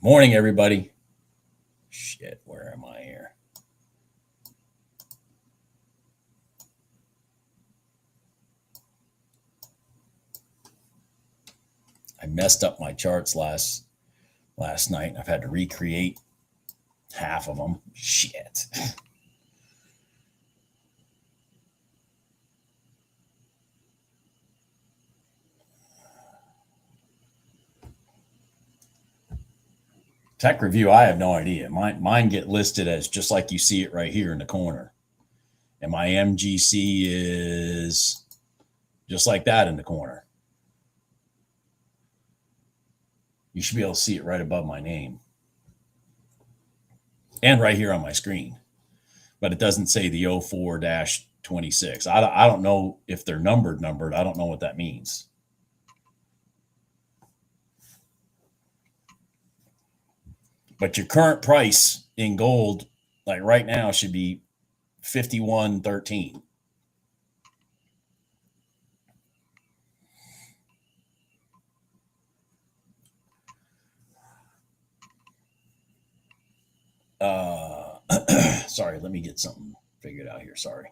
Morning, everybody. Shit, where am I here? I messed up my charts last night. I've had to recreate half of them. Shit. Tech review, I have no idea. Mine get listed as just like you see it right here in the corner. And my MGC is just like that in the corner. You should be able to see it right above my name. And right here on my screen. But it doesn't say the 04-26. I don't know if they're numbered. I don't know what that means. But your current price in gold, like right now, should be 51.13. Sorry, let me get something figured out here. Sorry.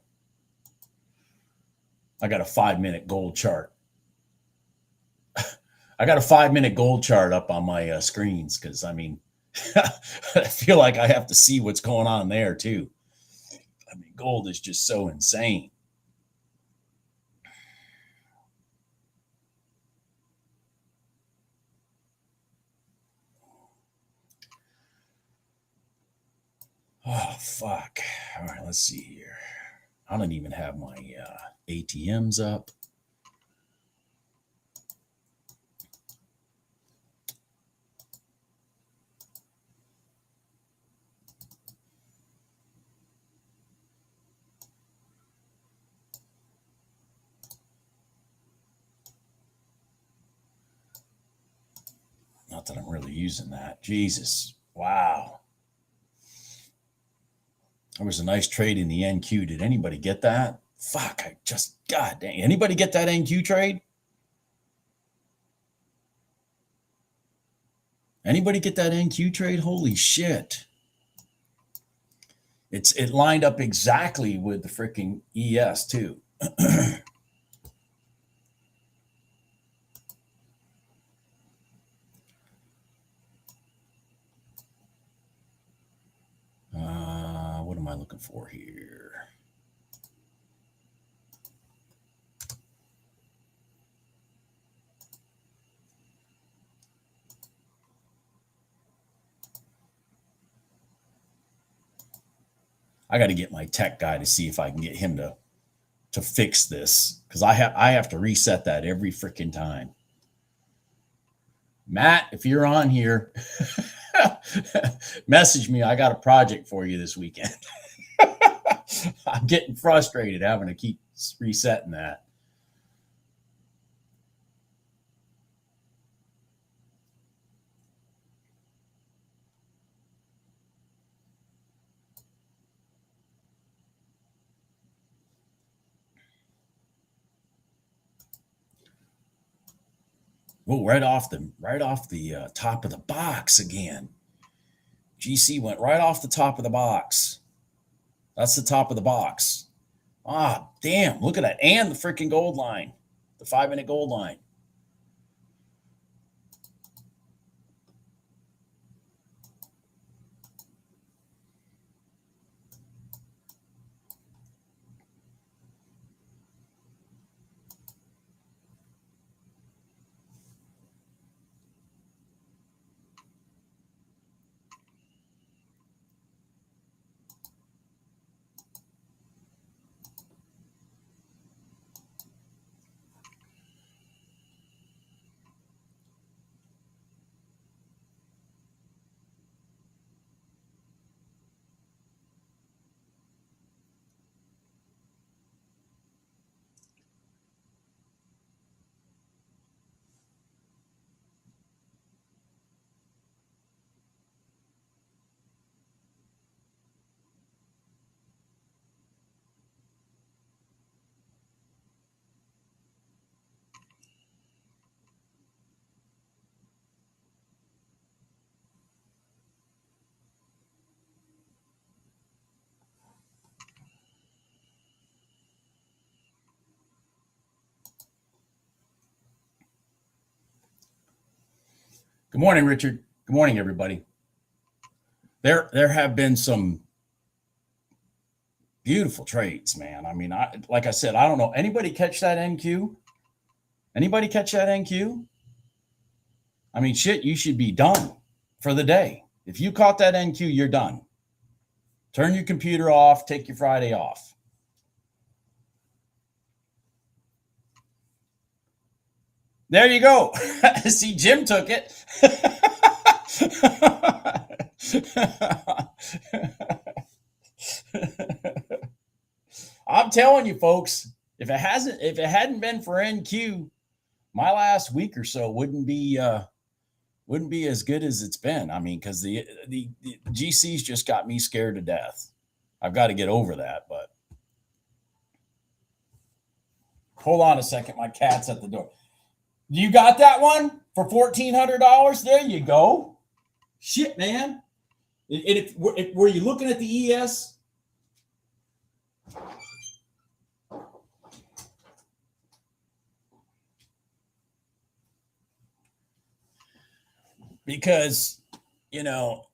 I got a 5-minute gold chart. I got a 5-minute gold chart up on my screens because, I mean, I feel like I have to see what's going on there too. I mean, gold is just so insane. Oh, fuck. All right, let's see here. I don't even have my ATMs up. Not that I'm really using that. Jesus. Wow. There was a nice trade in the NQ. Did anybody get that? Fuck, God dang. Anybody get that NQ trade? Anybody get that NQ trade? Holy shit. It lined up exactly with the freaking ES too. What am I looking for here? I got to get my tech guy to see if I can get him to fix this because I have to reset that every freaking time. Matt, if you're on here, message me. I got a project for you this weekend. I'm getting frustrated having to keep resetting that. Oh, right off the top of the box again. GC went right off the top of the box. That's the top of the box. Ah, damn! Look at that, and the freaking gold line, the 5-minute gold line. Good morning, Richard. Good morning, everybody. There have been some beautiful trades, man. I mean, like I said, I don't know. Anybody catch that NQ? Anybody catch that NQ? I mean, shit, you should be done for the day. If you caught that NQ, you're done. Turn your computer off, take your Friday off. There you go. See, Jim took it. I'm telling you, folks, if it hadn't been for NQ, my last week or so wouldn't be as good as it's been. I mean, because the GCs just got me scared to death. I've got to get over that, but hold on a second. My cat's at the door. You got that one for $1,400? There you go. Shit, man. Were you looking at the ES? Because, you know,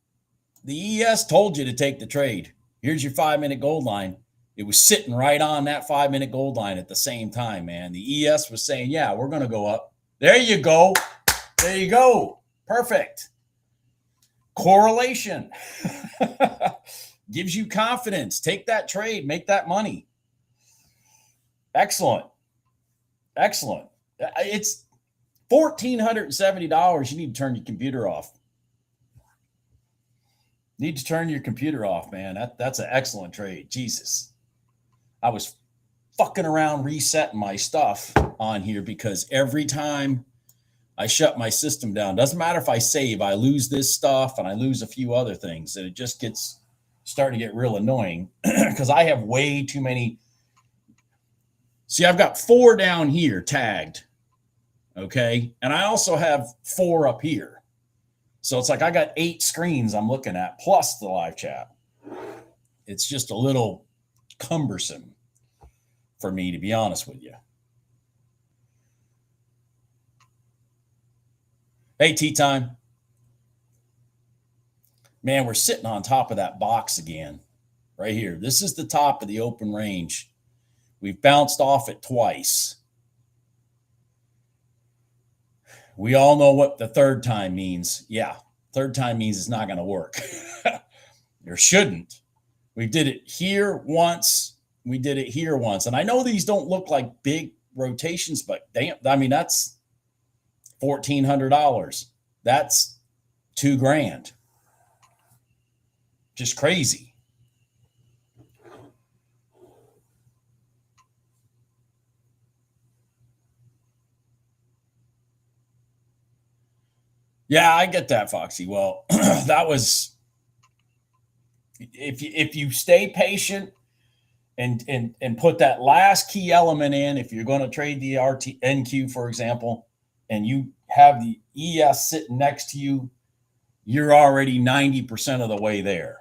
the ES told you to take the trade. Here's your 5-minute gold line. It was sitting right on that 5-minute gold line at the same time, man. The ES was saying, yeah, we're going to go up. There you go. There you go. Perfect. Correlation. Gives you confidence. Take that trade. Make that money. Excellent. Excellent. It's $1,470. You need to turn your computer off. Need to turn your computer off, man. That's an excellent trade. Jesus. I was fucking around resetting my stuff on here because every time I shut my system down, doesn't matter if I save, I lose this stuff and I lose a few other things, and it just gets starting to get real annoying because I have way too many. See, I've got 4 down here tagged. Okay. And I also have 4 up here. So it's like I got 8 screens I'm looking at plus the live chat. It's just a little cumbersome for me, to be honest with you. Hey, tea time. Man, we're sitting on top of that box again, right here. This is the top of the open range. We've bounced off it twice. We all know what the third time means. Yeah, third time means it's not going to work. Or shouldn't. We did it here once. We did it here once. And I know these don't look like big rotations, but damn, I mean, that's $1,400. That's $2,000. Just crazy. Yeah, I get that, Foxy. Well, that was if you stay patient and put that last key element in, if you're going to trade the NQ, for example, and you have the ES sitting next to you, you're already 90% of the way there.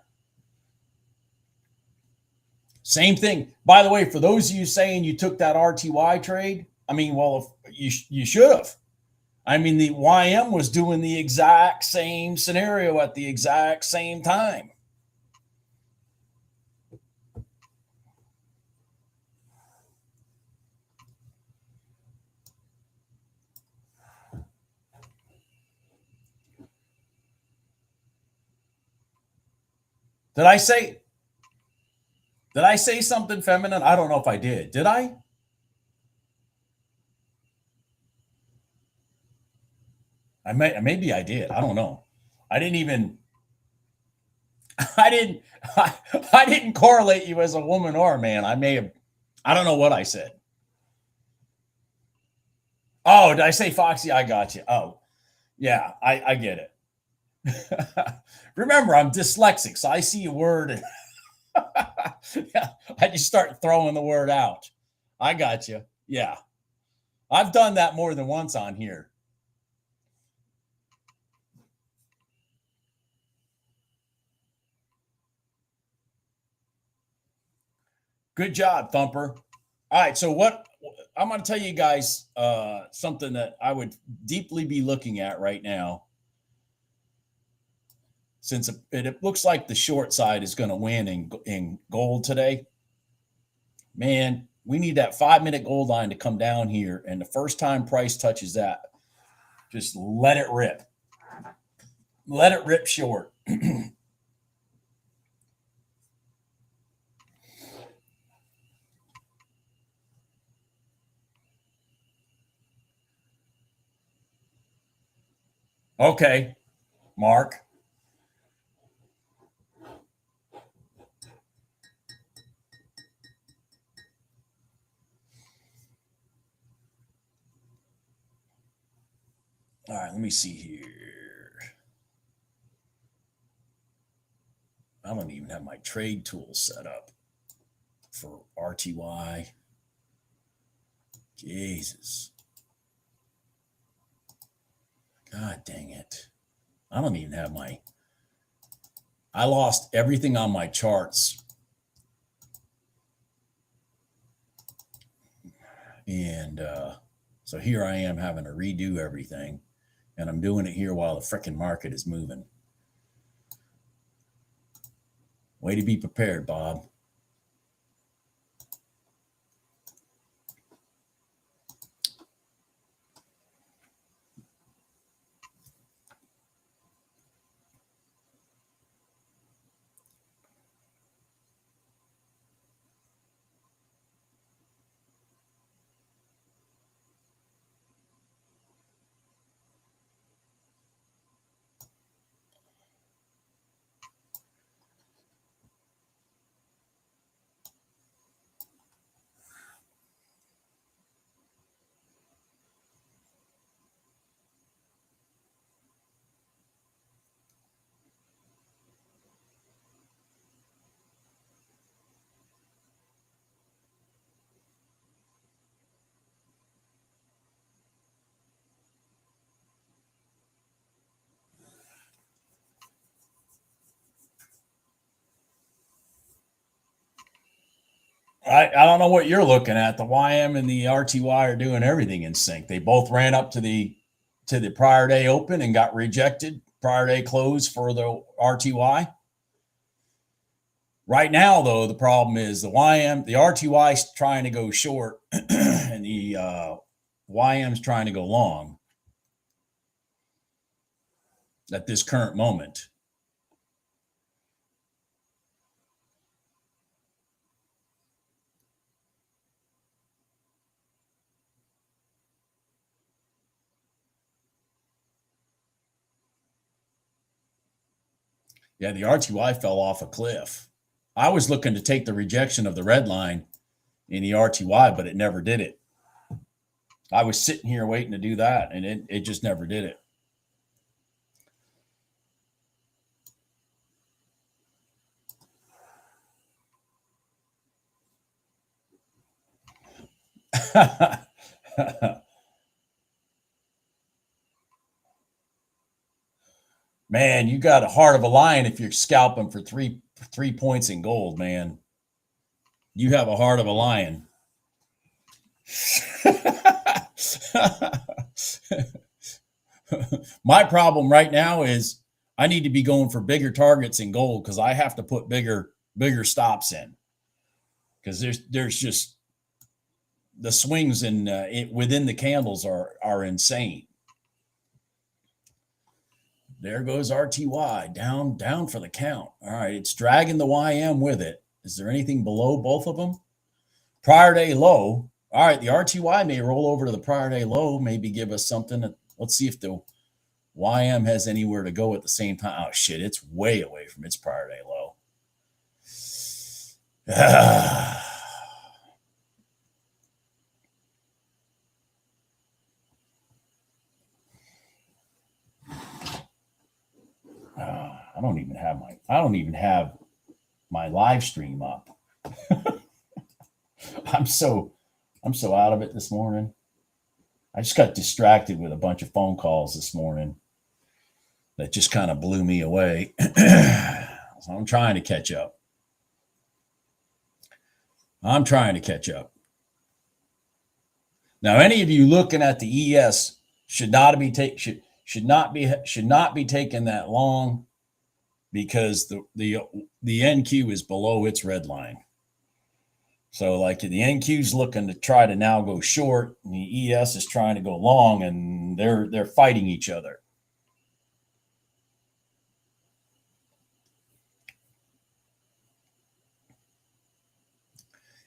Same thing. By the way, for those of you saying you took that RTY trade, I mean, well, if you should have. I mean, the YM was doing the exact same scenario at the exact same time. Did I say something feminine? I don't know if I did. Did I? Maybe I did. I don't know. I didn't correlate you as a woman or a man. I don't know what I said. Oh, did I say Foxy? I got you. Oh, yeah, I get it. Remember, I'm dyslexic, so I see a word and yeah, I just start throwing the word out. I got you. Yeah. I've done that more than once on here. Good job, Thumper. All right, so what I'm going to tell you guys something that I would deeply be looking at right now since it looks like the short side is going to win in gold today, man, we need that 5-minute gold line to come down here. And the first time price touches that, just let it rip. Let it rip short. Okay, Mark. All right, let me see here. I don't even have my trade tool set up for RTY. Jesus. God dang it. I don't even have I lost everything on my charts. And so here I am having to redo everything. And I'm doing it here while the frickin' market is moving. Way to be prepared, Bob. I don't know what you're looking at. The YM and the RTY are doing everything in sync. They both ran up to the prior day open and got rejected. Prior day close for the RTY. Right now, though, the problem is the RTY is trying to go short and the YM is trying to go long at this current moment. Yeah, the RTY fell off a cliff. I was looking to take the rejection of the red line in the RTY, but it never did it. I was sitting here waiting to do that, and it just never did it. Man, you got a heart of a lion if you're scalping for three points in gold, man. You have a heart of a lion. My problem right now is I need to be going for bigger targets in gold because I have to put bigger stops in because there's just the swings in within the candles are insane. There goes RTY down for the count. All right, it's dragging the YM with it. Is there anything below both of them? Prior day low. All right, the RTY may roll over to the prior day low, maybe give us something. Let's see if the YM has anywhere to go at the same time. Oh, shit, it's way away from its prior day low. I don't even have my live stream up. I'm so out of it this morning. I just got distracted with a bunch of phone calls this morning that just kind of blew me away. So I'm trying to catch up. Now, any of you looking at the ES should not be taking that long. because the NQ is below its red line. So like the NQ's looking to try to now go short, and the ES is trying to go long, and they're fighting each other.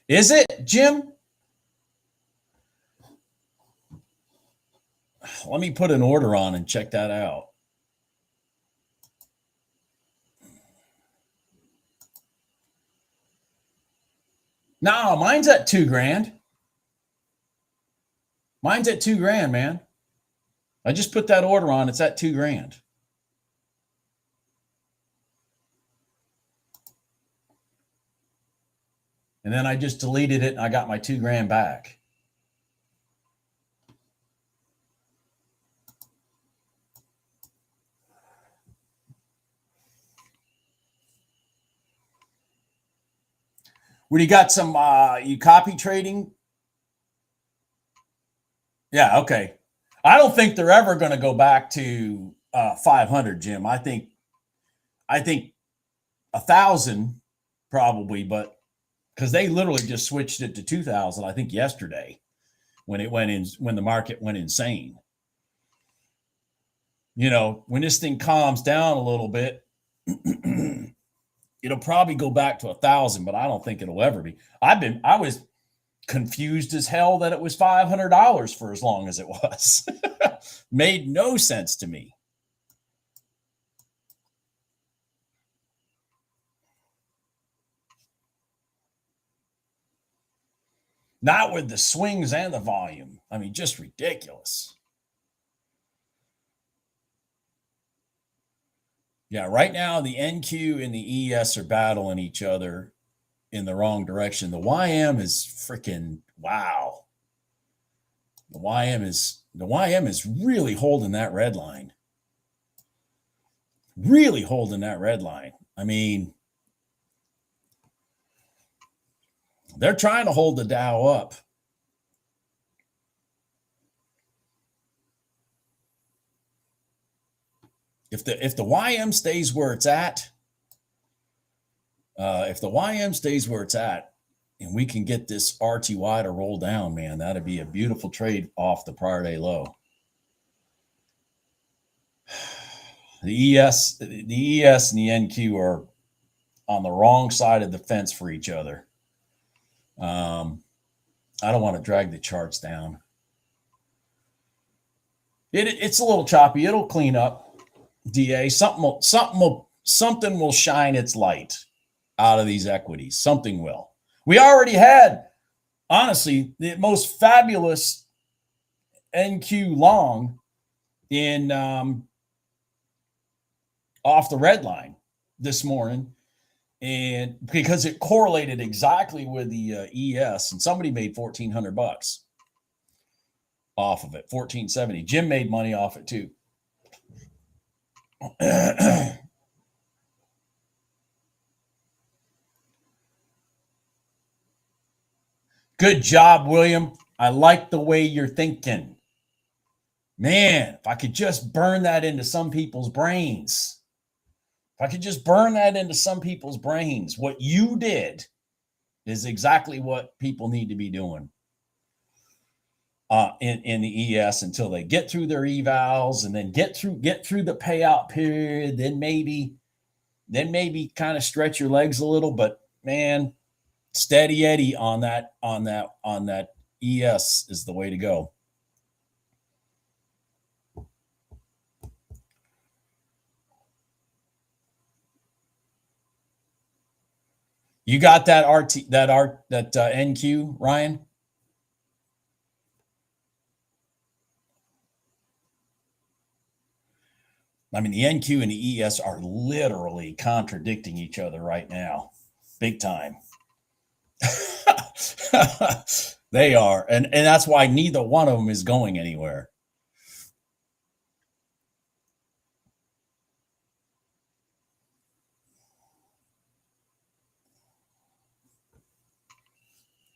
Is it, Jim? Let me put an order on and check that out. No, mine's at $2,000. Mine's at $2,000, man. I just put that order on. It's at $2,000. And then I just deleted it and I got my $2,000 back. When you got some you copy trading? Yeah, okay. I don't think they're ever going to go back to 500, Jim. I think 1,000 probably, but because they literally just switched it to 2,000, I think yesterday when the market went insane. You know, when this thing calms down a little bit, it'll probably go back to 1,000, but I don't think it'll ever be. I was confused as hell that it was $500 for as long as it was. Made no sense to me. Not with the swings and the volume. I mean, just ridiculous. Yeah, right now the NQ and the ES are battling each other in the wrong direction. The YM is freaking wow. The YM is really holding that red line. Really holding that red line. I mean, they're trying to hold the Dow up. If the YM stays where it's at, and we can get this RTY to roll down, man, that'd be a beautiful trade off the prior day low. The ES and the NQ are on the wrong side of the fence for each other. I don't want to drag the charts down. It's a little choppy. It'll clean up. DA, something will shine its light out of these equities. Something will. We already had, honestly, the most fabulous NQ long in off the red line this morning, and because it correlated exactly with the ES, and somebody made $1,400 off of it, 1,470. Jim made money off it too. Good job, William. I like the way you're thinking. Man, if I could just burn that into some people's brains. What you did is exactly what people need to be doing in the ES until they get through their evals and then get through the payout period. Then maybe kind of stretch your legs a little, but man, steady Eddie on that ES is the way to go. You got that NQ, Ryan? I mean, the NQ and the ES are literally contradicting each other right now, big time. They are, and that's why neither one of them is going anywhere.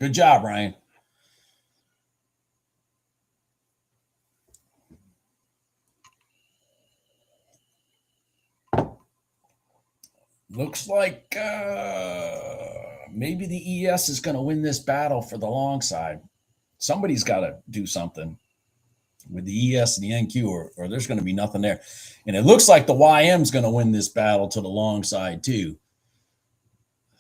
Good job, Ryan. Looks like maybe the ES is going to win this battle for the long side. Somebody's got to do something with the ES and the NQ, or there's going to be nothing there. And it looks like the YM is going to win this battle to the long side too.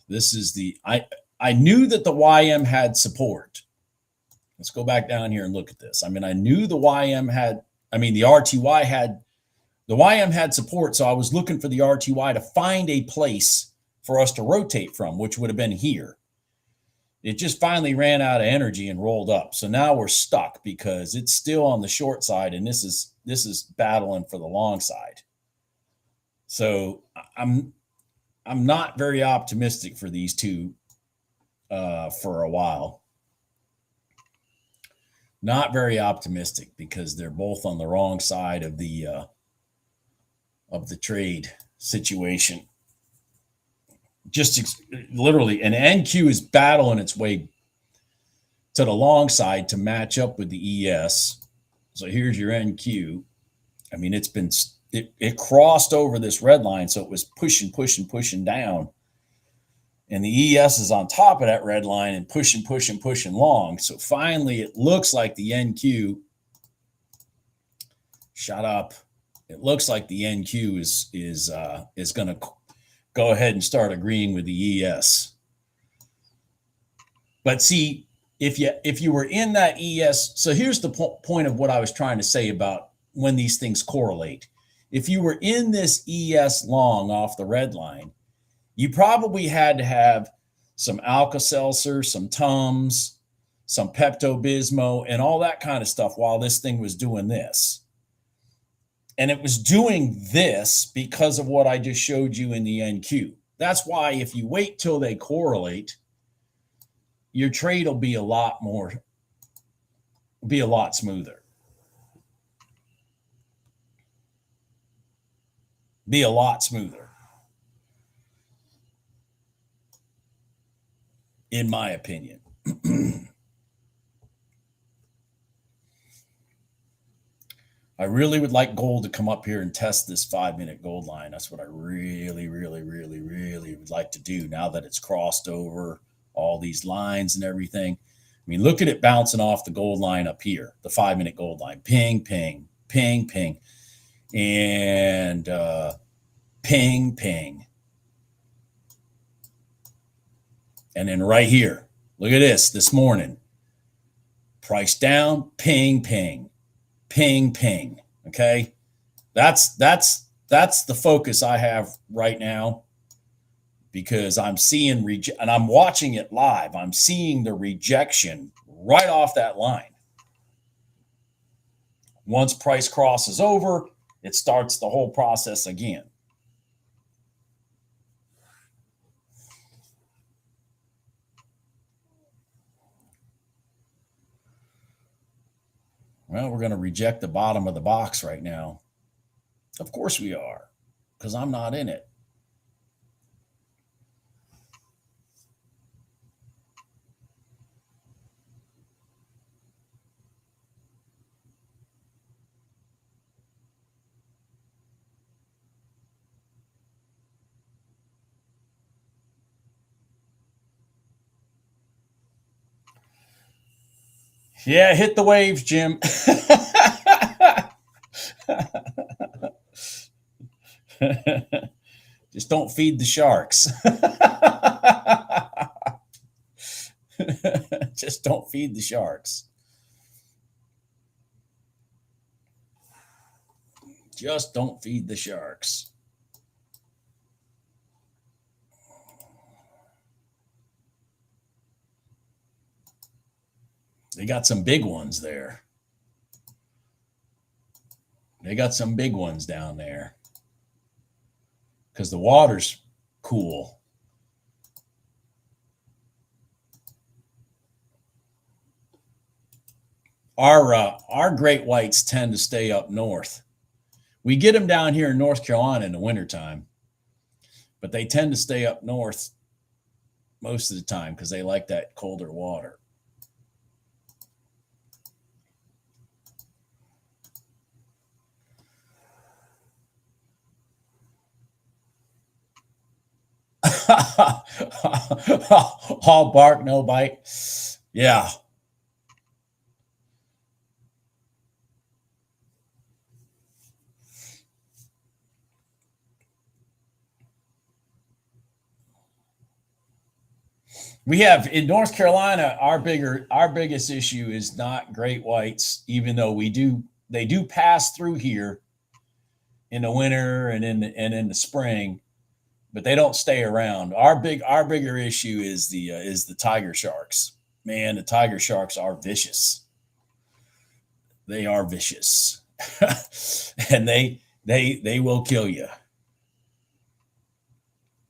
This is I knew that the YM had support. Let's go back down here and look at this. I mean, I knew the YM had, I mean, the RTY had, the YM had support. So I was looking for the RTY to find a place for us to rotate from, which would have been here. It just finally ran out of energy and rolled up. So now we're stuck because it's still on the short side, and this is battling for the long side. So I'm not very optimistic for these two for a while. Not very optimistic because they're both on the wrong side of the trade situation. Just literally, an NQ is battling its way to the long side to match up with the ES. So here's your NQ. I mean, it crossed over this red line, so it was pushing down. And the ES is on top of that red line and pushing long. So finally, it looks like the NQ. Shut up. It looks like the NQ is going to go ahead and start agreeing with the ES. But see, if you were in that ES, so here's the point of what I was trying to say about when these things correlate. If you were in this ES long off the red line, you probably had to have some Alka-Seltzer, some Tums, some Pepto-Bismol, and all that kind of stuff while this thing was doing this. And it was doing this because of what I just showed you in the NQ. That's why if you wait till they correlate, your trade will be a lot smoother. Be a lot smoother, in my opinion. I really would like gold to come up here and test this 5-minute gold line. That's what I really would like to do now that it's crossed over all these lines and everything. I mean, look at it bouncing off the gold line up here, the 5-minute gold line. Ping, ping, ping, ping, and ping, ping. And then right here, look at this morning. Price down, ping, ping. Ping, ping. Okay. That's the focus I have right now because I'm seeing and I'm watching it live. I'm seeing the rejection right off that line. Once price crosses over, it starts the whole process again. Well, we're going to reject the bottom of the box right now. Of course we are, because I'm not in it. Yeah, hit the waves, Jim. Just don't feed the sharks. Just don't feed the sharks. Just don't feed the sharks. They got some big ones there. They got some big ones down there because the water's cool. Our great whites tend to stay up north. We get them down here in North Carolina in the wintertime, but they tend to stay up north most of the time because they like that colder water. All bark, no bite. Yeah. We have in North Carolina, our biggest issue is not great whites, even though they do pass through here in the winter and in the spring, but they don't stay around. Our bigger issue is the tiger sharks. Man, the tiger sharks are vicious. They are vicious. And they will kill you.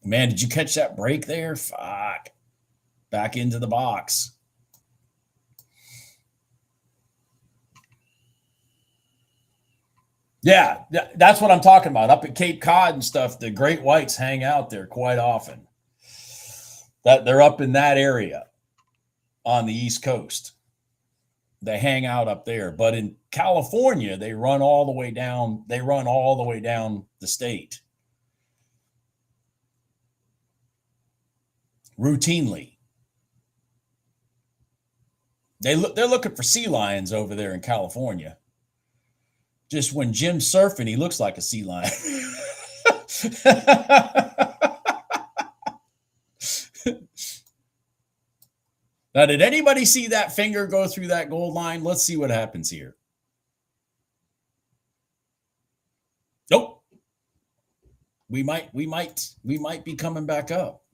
Man, did you catch that break there? Fuck. Back into the box. Yeah, that's what I'm talking about. Up at Cape Cod and stuff, the great whites hang out there quite often. That they're up in that area on the East Coast. They hang out up there. But in California, they run all the way down. They run all the way down the state. Routinely. They're looking for sea lions over there in California. Just when Jim's surfing, he looks like a sea lion. Now, did anybody see that finger go through that gold line? Let's see what happens here. Nope. We might be coming back up.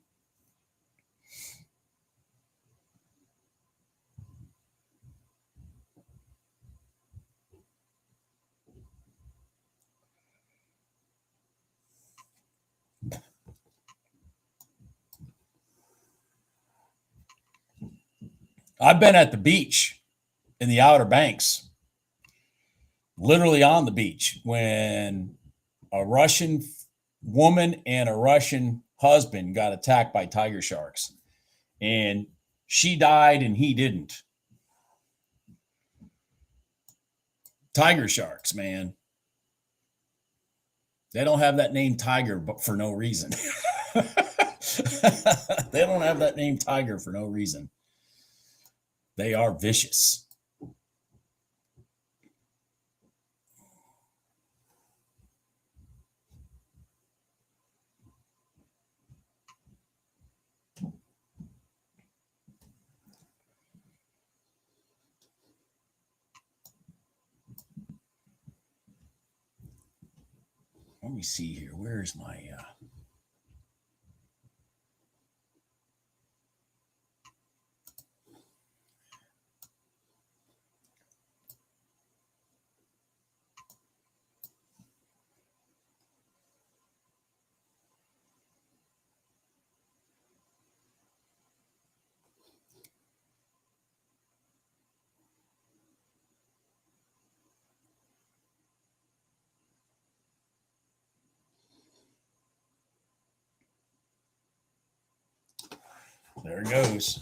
I've been at the beach in the Outer Banks, literally on the beach, when a Russian woman and a Russian husband got attacked by tiger sharks. And she died and he didn't. Tiger sharks, man. They don't have that name Tiger but for no reason. They don't have that name Tiger for no reason. They are vicious. Let me see here. Where's my there it goes.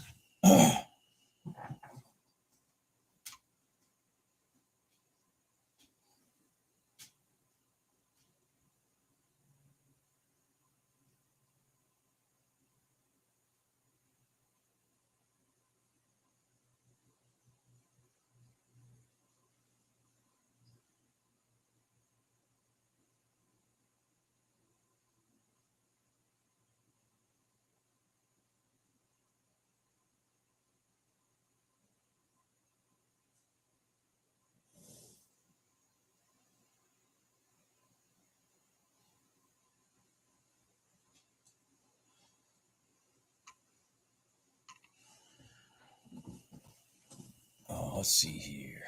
Oh, let's see here.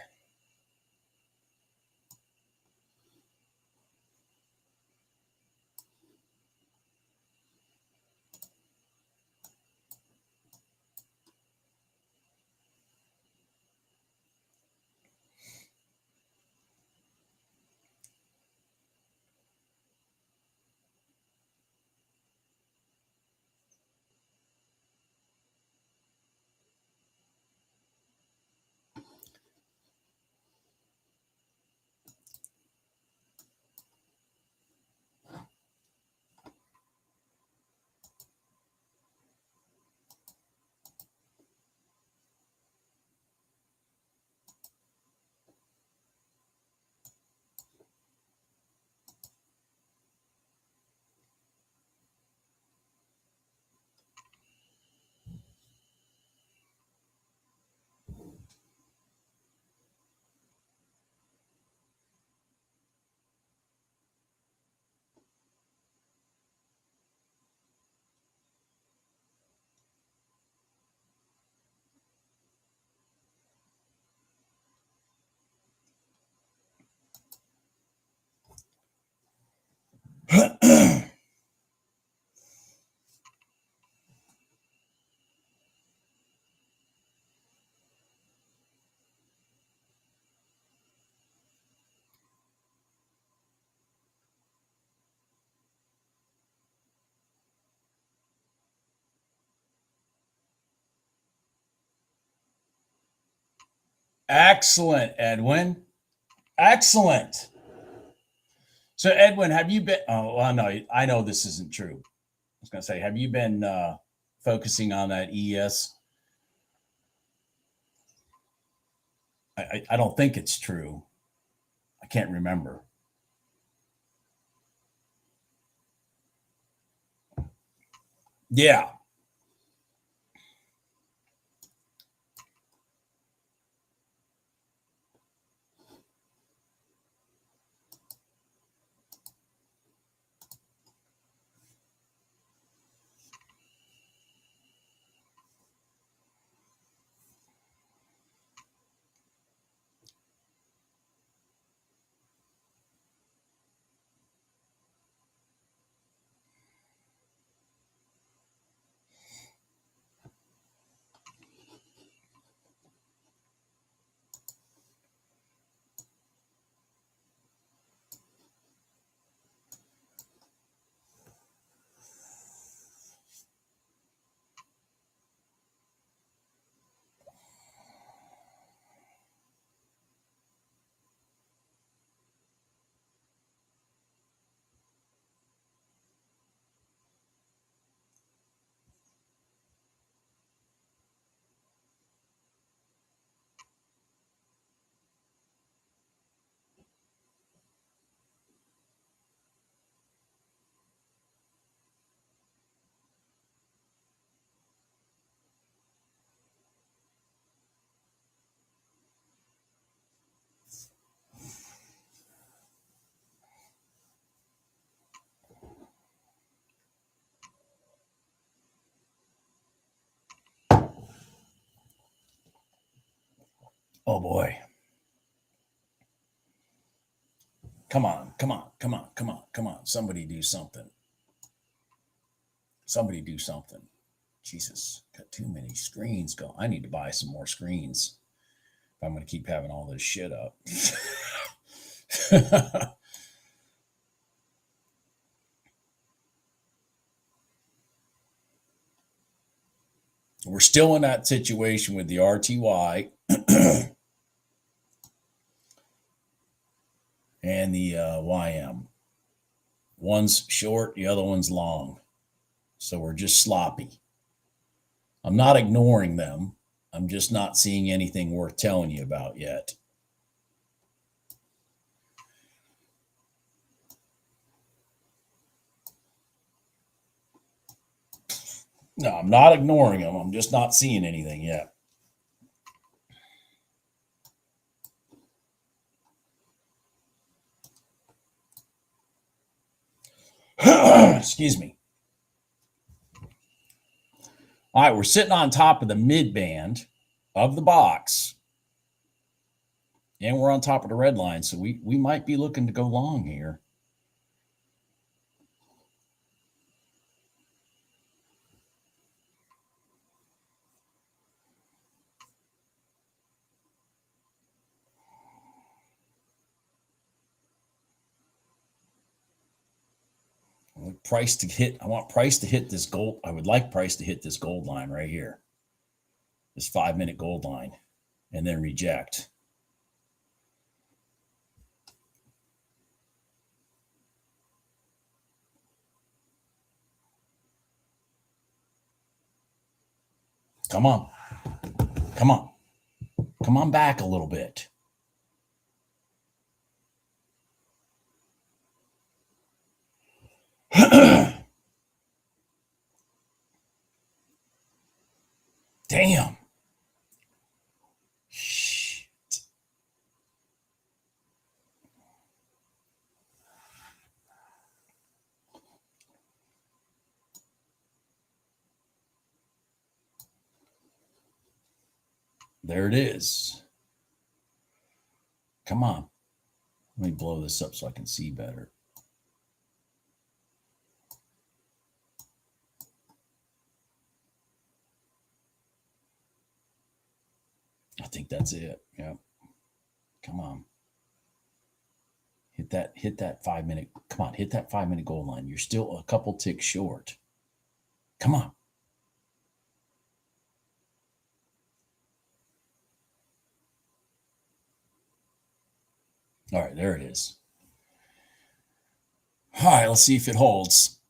Excellent, Edwin. Excellent. So, Edwin, have you been? Oh, well, no, I know this isn't true. I was going to say, have you been focusing on that ES? I don't think it's true. I can't remember. Yeah. Oh boy. Come on, come on, come on, come on, come on. Somebody do something. Somebody do something. Jesus, got too many screens going. I need to buy some more screens if I'm going to keep having all this shit up. We're still in that situation with the RTY and the YM. One's short, the other one's long. So we're just sloppy. I'm not ignoring them. I'm just not seeing anything worth telling you about yet. No, I'm not ignoring them. I'm just not seeing anything yet. Excuse me. All right, we're sitting on top of the mid band of the box. And we're on top of the red line, so we might be looking to go long here. Price to hit. I want Price to hit this gold. I would like Price to hit this gold line right here, this 5-minute gold line, and then reject. Come on, come on, come on back a little bit. Damn. Shit. There it is. Come on. Let me blow this up so I can see better. I think that's it. Yeah. Come on. Hit that 5-minute. Come on, hit that 5-minute goal line. You're still a couple ticks short. Come on. All right, there it is. All right, let's see if it holds.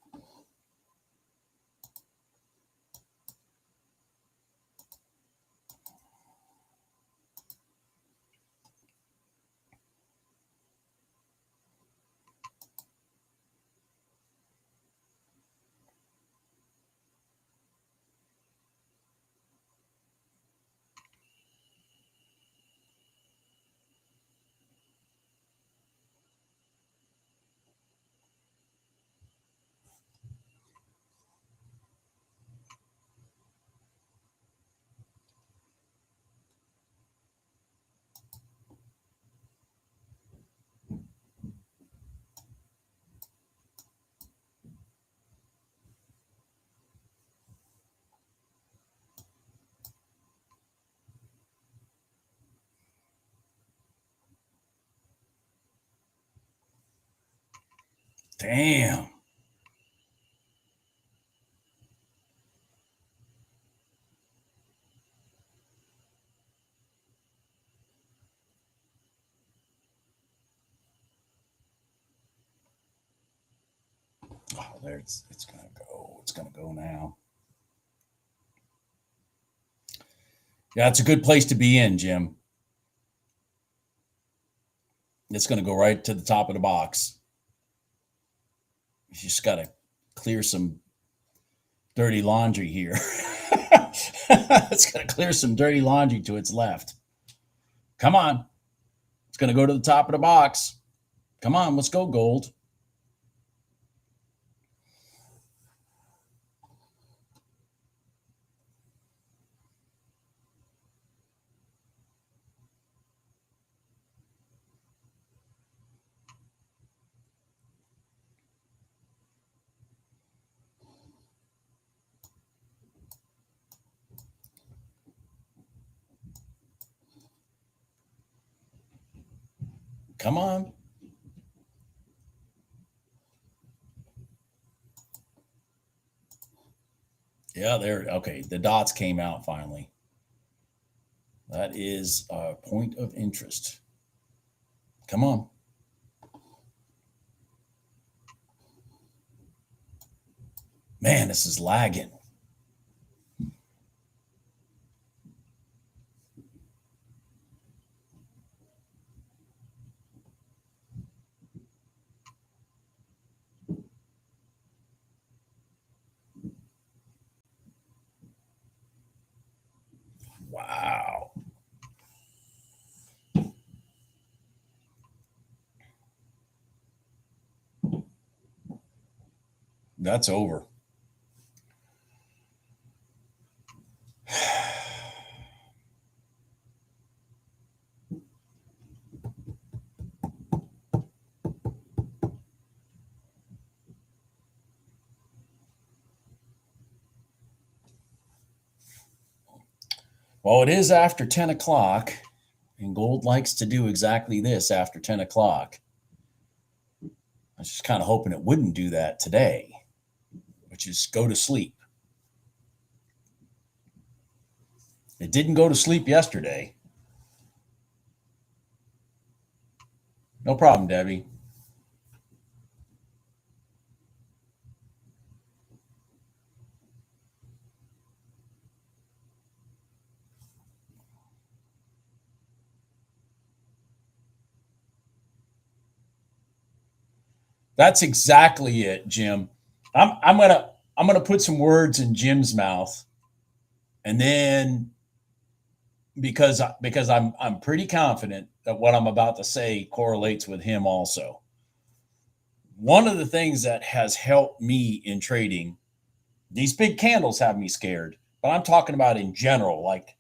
Damn. Oh, there it's gonna go. It's gonna go now. Yeah, it's a good place to be in, Jim. It's gonna go right to the top of the box. You just gotta clear some dirty laundry here. It's gonna clear some dirty laundry to its left. Come on. It's gonna go to the top of the box. Come on, let's go, gold. Come on. Yeah, there. Okay, the dots came out finally. That is a point of interest. Come on. Man, this is lagging. Wow. That's over. Well, it is after 10 o'clock, and gold likes to do exactly this after 10 o'clock. I was just kind of hoping it wouldn't do that today, which is go to sleep. It didn't go to sleep yesterday. No problem, Debbie. That's exactly it, Jim. I'm gonna put some words in Jim's mouth, and then because I'm pretty confident that what I'm about to say correlates with him also. One of the things that has helped me in trading, these big candles have me scared, but I'm talking about in general, like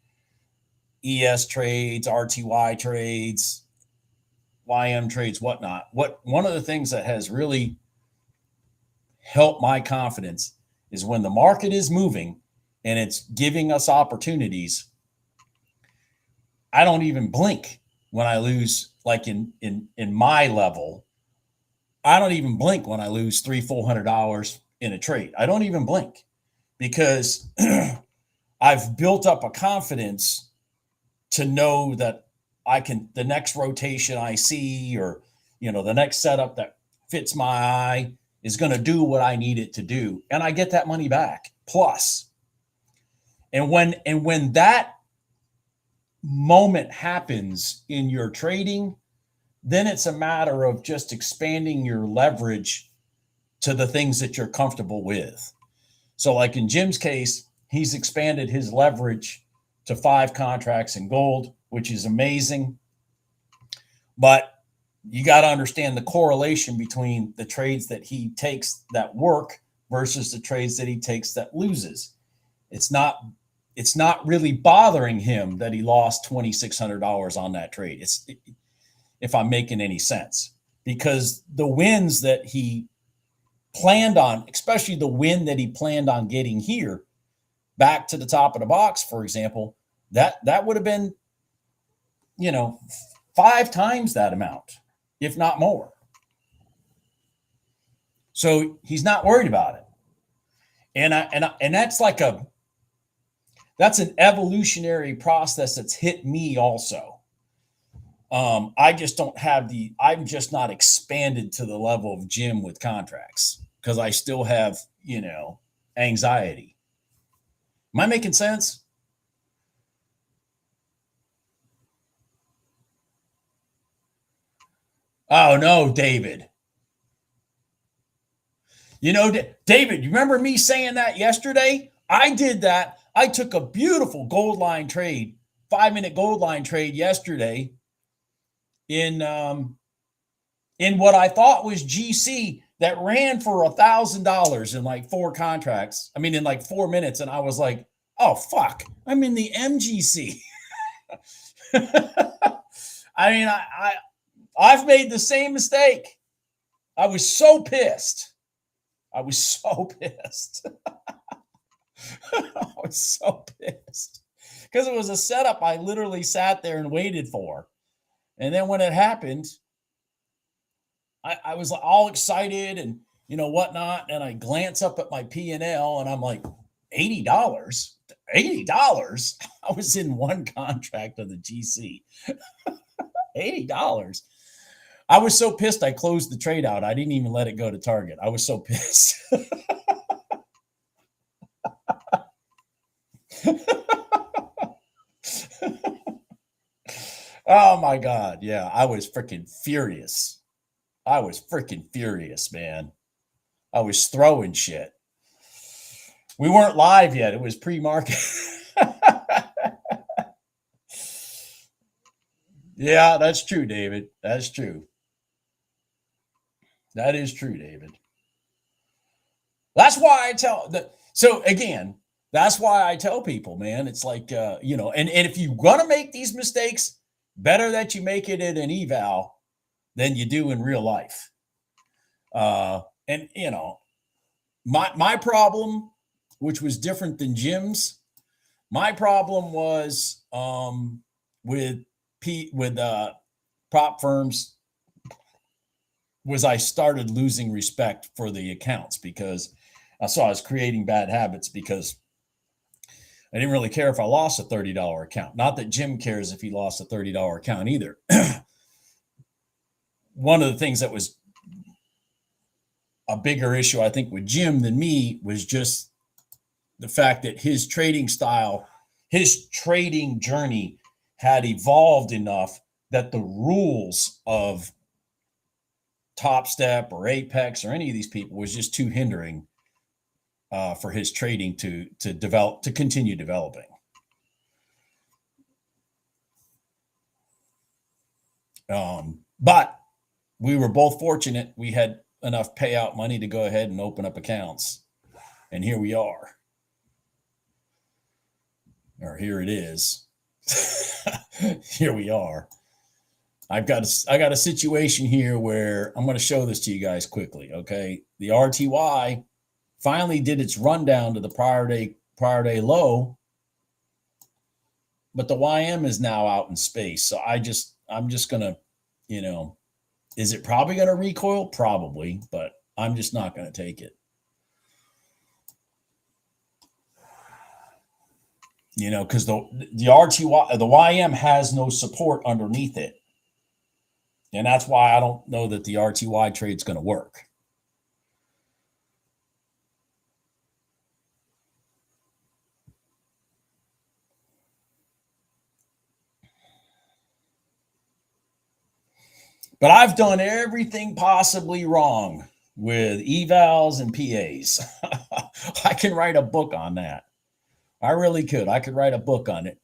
ES trades, RTY trades, YM trades, whatnot. One of the things that has really helped my confidence is when the market is moving and it's giving us opportunities. I don't even blink when I lose, like in my level. I don't even blink when I lose $300-400 in a trade. I don't even blink because I've built up a confidence to know that the next rotation I see, or, the next setup that fits my eye is going to do what I need it to do. And I get that money back plus. And when that moment happens in your trading, then it's a matter of just expanding your leverage to the things that you're comfortable with. So like in Jim's case, he's expanded his leverage to 5 contracts in gold, which is amazing. But you got to understand the correlation between the trades that he takes that work versus the trades that he takes that loses. It's not really bothering him that he lost $2,600 on that trade. If I'm making any sense, because the wins that he planned on, especially the win that he planned on getting here back to the top of the box, for example, that would have been, 5 times that amount, if not more. So he's not worried about it. And that's that's an evolutionary process that's hit me also. I just don't have I'm just not expanded to the level of Jim with contracts because I still have, anxiety. Am I making sense? Oh, no, David. David, you remember me saying that yesterday? I did that. I took a beautiful gold line trade, 5-minute gold line trade yesterday in what I thought was GC that ran for $1,000 in like 4 contracts. I mean, in like 4 minutes. And I was like, oh, fuck, I'm in the MGC. I mean, I've made the same mistake. I was so pissed. I was so pissed because it was a setup I literally sat there and waited for. And then when it happened, I was all excited and, whatnot. And I glance up at my P&L and I'm like, $80? $80? I was in 1 contract of the GC. $80. I was so pissed I closed the trade out. I didn't even let it go to target. I was so pissed. Oh my God. Yeah, I was freaking furious. Man. I was throwing shit. We weren't live yet. It was pre-market. Yeah, that's true, David. That's true. That is true, David. That's why I tell that's why I tell people, man, it's like, and if you're going to make these mistakes, better that you make it in an eval than you do in real life. And my problem, which was different than Jim's, my problem was with prop firms was I started losing respect for the accounts because I saw I was creating bad habits because I didn't really care if I lost a $30 account. Not that Jim cares if he lost a $30 account either. One of the things that was a bigger issue, I think, with Jim than me was just the fact that his trading style, his trading journey had evolved enough that the rules of Top Step or Apex or any of these people was just too hindering for his trading to continue developing. But we were both fortunate. We had enough payout money to go ahead and open up accounts. And here we are. Or here it is. Here we are. I got a situation here where I'm going to show this to you guys quickly. Okay. The RTY finally did its rundown to the prior day low, but the YM is now out in space. So I'm just going to, is it probably going to recoil? Probably, but I'm just not going to take it. because the RTY, the YM has no support underneath it. And that's why I don't know that the RTY trade's going to work. But I've done everything possibly wrong with evals and PAs. I can write a book on that. I really could. I could write a book on it,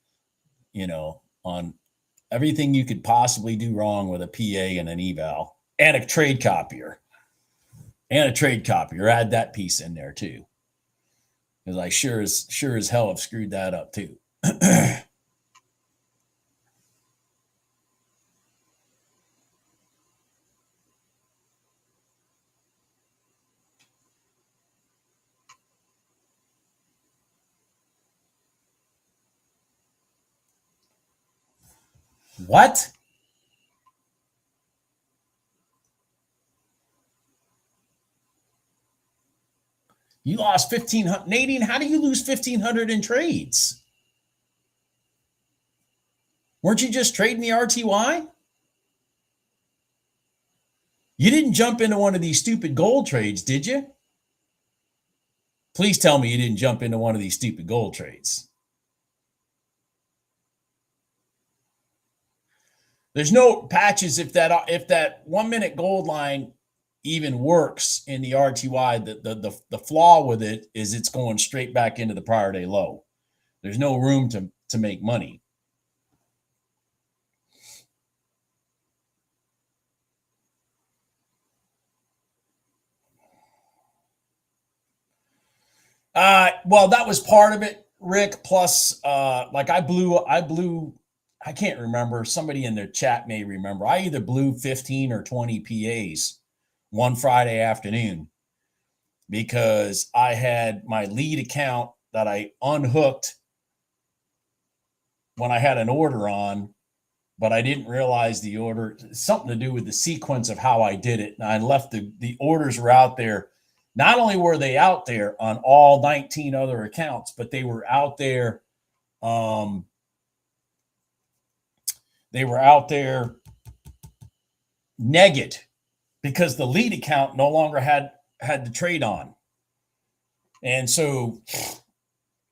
on everything you could possibly do wrong with a PA and an eval and a trade copier. Add that piece in there too. Because I sure as hell have screwed that up too. What? You lost 1,500. Nadine, how do you lose 1,500 in trades? Weren't you just trading the RTY? You didn't jump into one of these stupid gold trades, did you? Please tell me you didn't jump into one of these stupid gold trades. There's no patches if that 1 minute gold line even works in the RTY. The flaw with it is it's going straight back into the prior day low. There's no room to make money. Well, that was part of it, Rick. Plus, I blew. I can't remember. Somebody in the chat may remember. I either blew 15 or 20 PAs one Friday afternoon because I had my lead account that I unhooked when I had an order on, but I didn't realize the order, something to do with the sequence of how I did it. And I left the orders were out there. Not only were they out there on all 19 other accounts, but they were out there. They were out there negative because the lead account no longer had the trade on. And so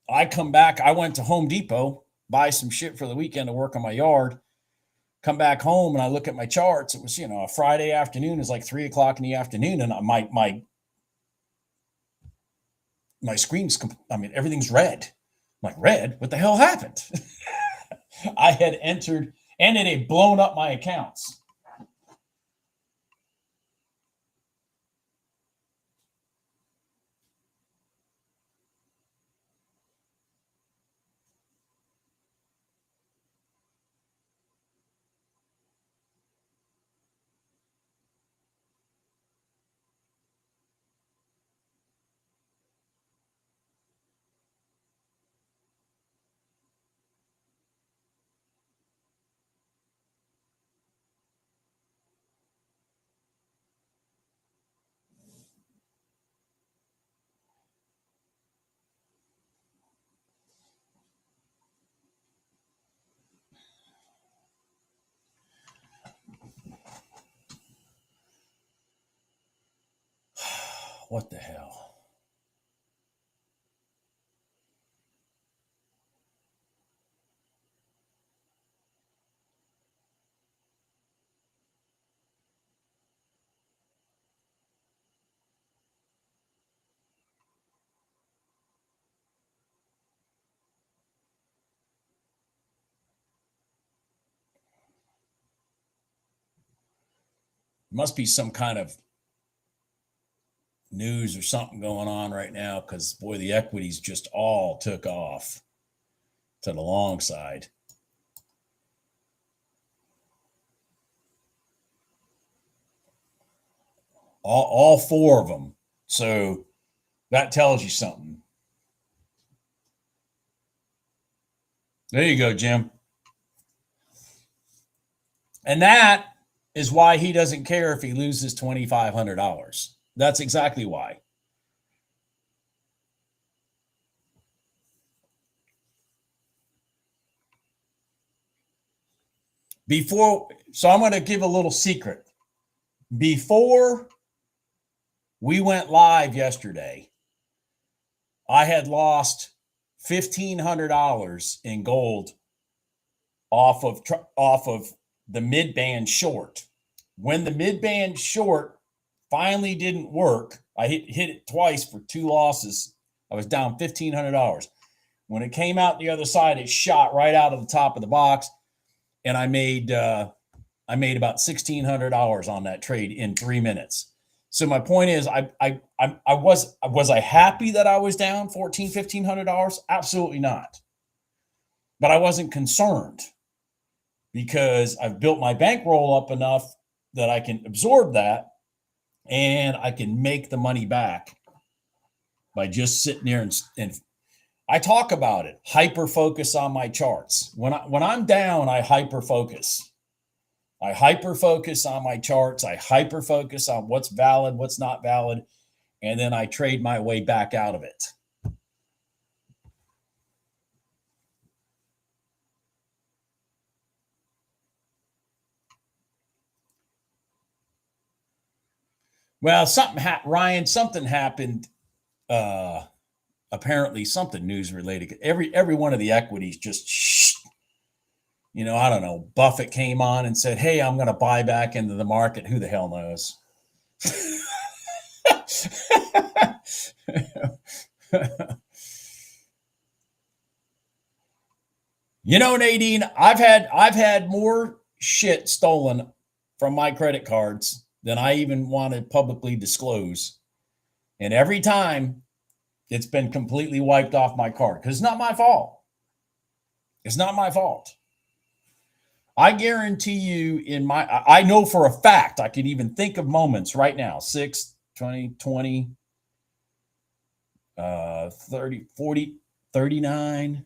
I come back. I went to Home Depot, buy some shit for the weekend to work on my yard. Come back home and I look at my charts. It was, a Friday afternoon. It's like 3:00 in the afternoon, and my screen's, everything's red. I'm like, red? What the hell happened? I had entered, and it had blown up my accounts. What the hell? Must be some kind of news or something going on right now, because boy, the equities just all took off to the long side. All four of them. So that tells you something. There you go, Jim. And that is why he doesn't care if he loses $2,500. That's exactly why. So I'm going to give a little secret. Before we went live yesterday, I had lost $1,500 in gold off of the mid-band short. When the mid-band short finally didn't work, I hit it twice for 2 losses. I was down $1,500. When it came out the other side, it shot right out of the top of the box, and I made about $1,600 on that trade in 3 minutes. So my point is, was I happy that I was down $1,500? Absolutely not. But I wasn't concerned because I've built my bankroll up enough that I can absorb that and I can make the money back by just sitting there and I talk about it. Hyper focus on my charts. When I'm down, I hyper focus. I hyper focus on my charts. I hyper focus on what's valid, what's not valid, and then I trade my way back out of it. Well, Ryan, something happened. Apparently, something news related. Every one of the equities just, I don't know. Buffett came on and said, "Hey, I'm going to buy back into the market." Who the hell knows? Nadine, I've had more shit stolen from my credit cards than I even want to publicly disclose. And every time it's been completely wiped off my card because it's not my fault. It's not my fault. I guarantee you I know for a fact, I could even think of moments right now, 6, 20, 20, 30, 40, 39,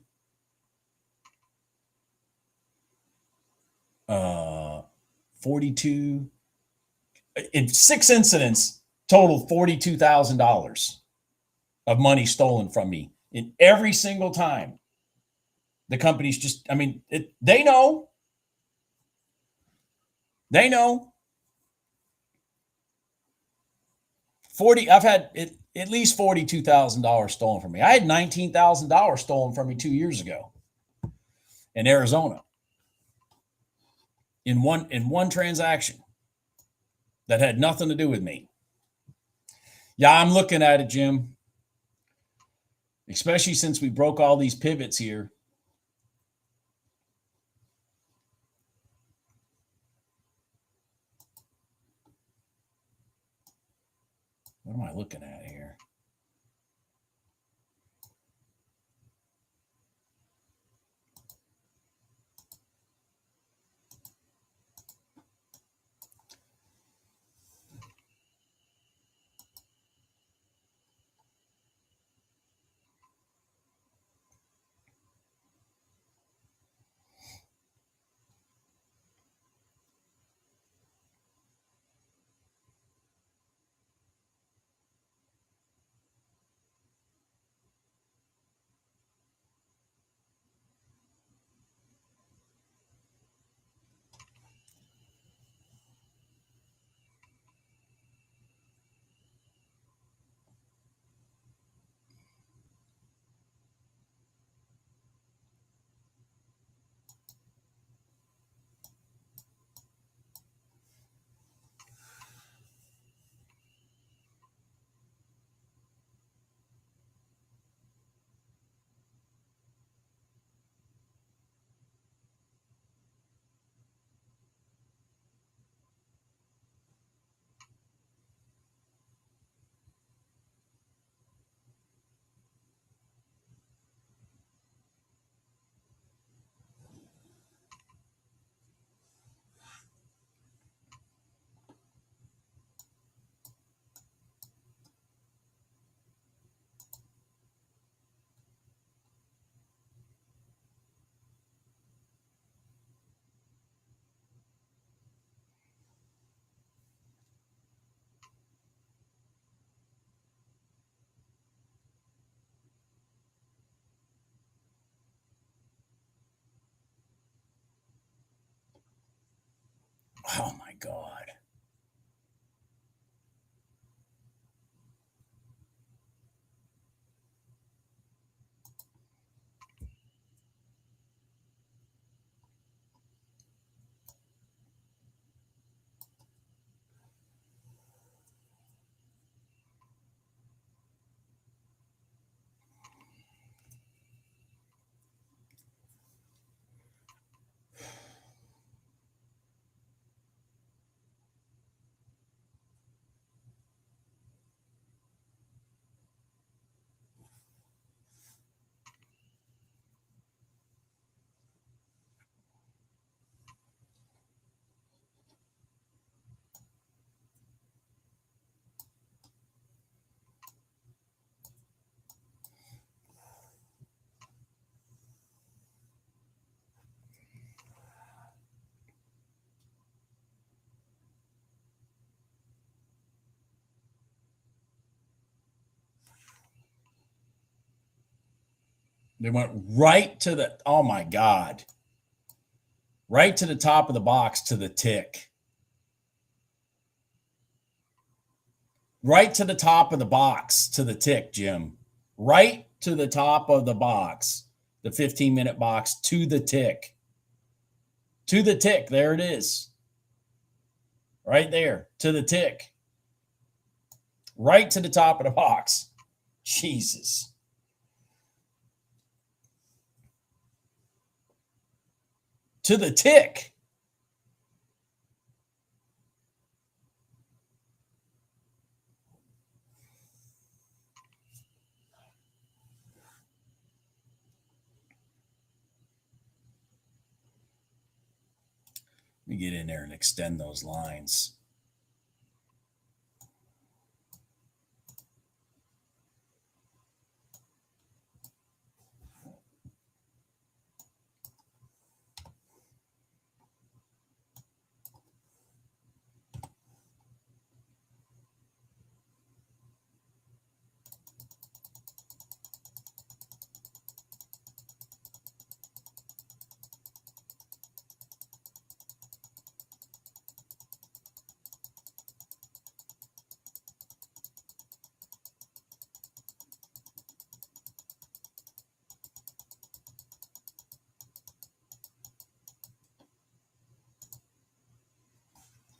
42. In 6 incidents, totaled $42,000 of money stolen from me. In every single time, the companies just, they know. They know. 40. I've had at least $42,000 stolen from me. I had $19,000 stolen from me 2 years ago in Arizona in one transaction that had nothing to do with me. Yeah, I'm looking at it, Jim. Especially since we broke all these pivots here. What am I looking at here? Oh my God. They went right to the, oh my God, right to the top of the box to the tick. Right to the top of the box to the tick, Jim. Right to the top of the box, the 15-minute box to the tick. To the tick. There it is. Right there to the tick. Right to the top of the box. Jesus. To the tick. Let me get in there and extend those lines.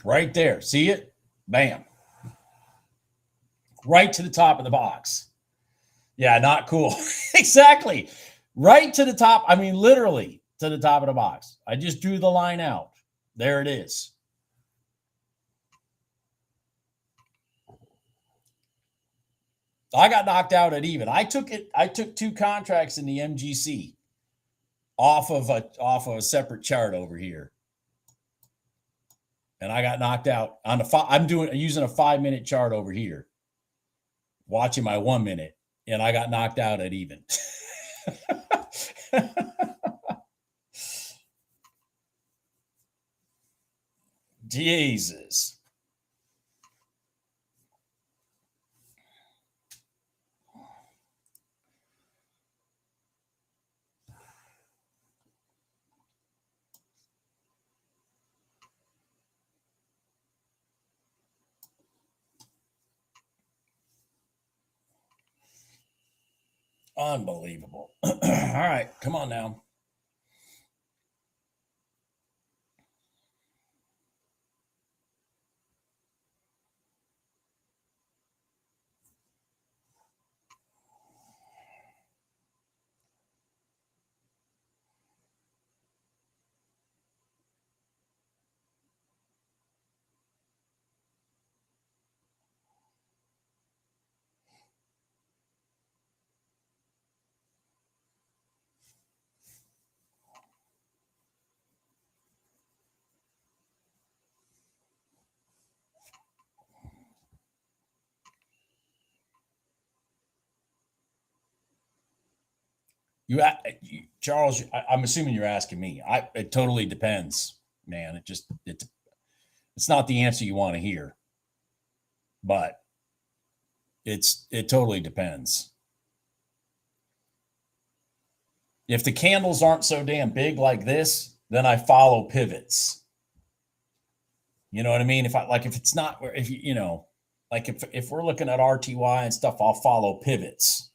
Right there. See it? Bam. Right to the top of the box. Yeah, not cool. Exactly. Right to the top. I mean, literally to the top of the box. I just drew the line out. There it is. I got knocked out at even. I took 2 contracts in the MGC off of a separate chart over here. And I got knocked out on the I'm using a 5-minute chart over here. Watching my 1 minute, and I got knocked out at even. Jesus. Unbelievable. All right, come on now. Charles, I'm assuming you're asking me. It totally depends, man. It's not the answer you want to hear, but it totally depends. If the candles aren't so damn big like this, then I follow pivots. You know what I mean? If it's not, if you know, like if we're looking at RTY and stuff, I'll follow pivots.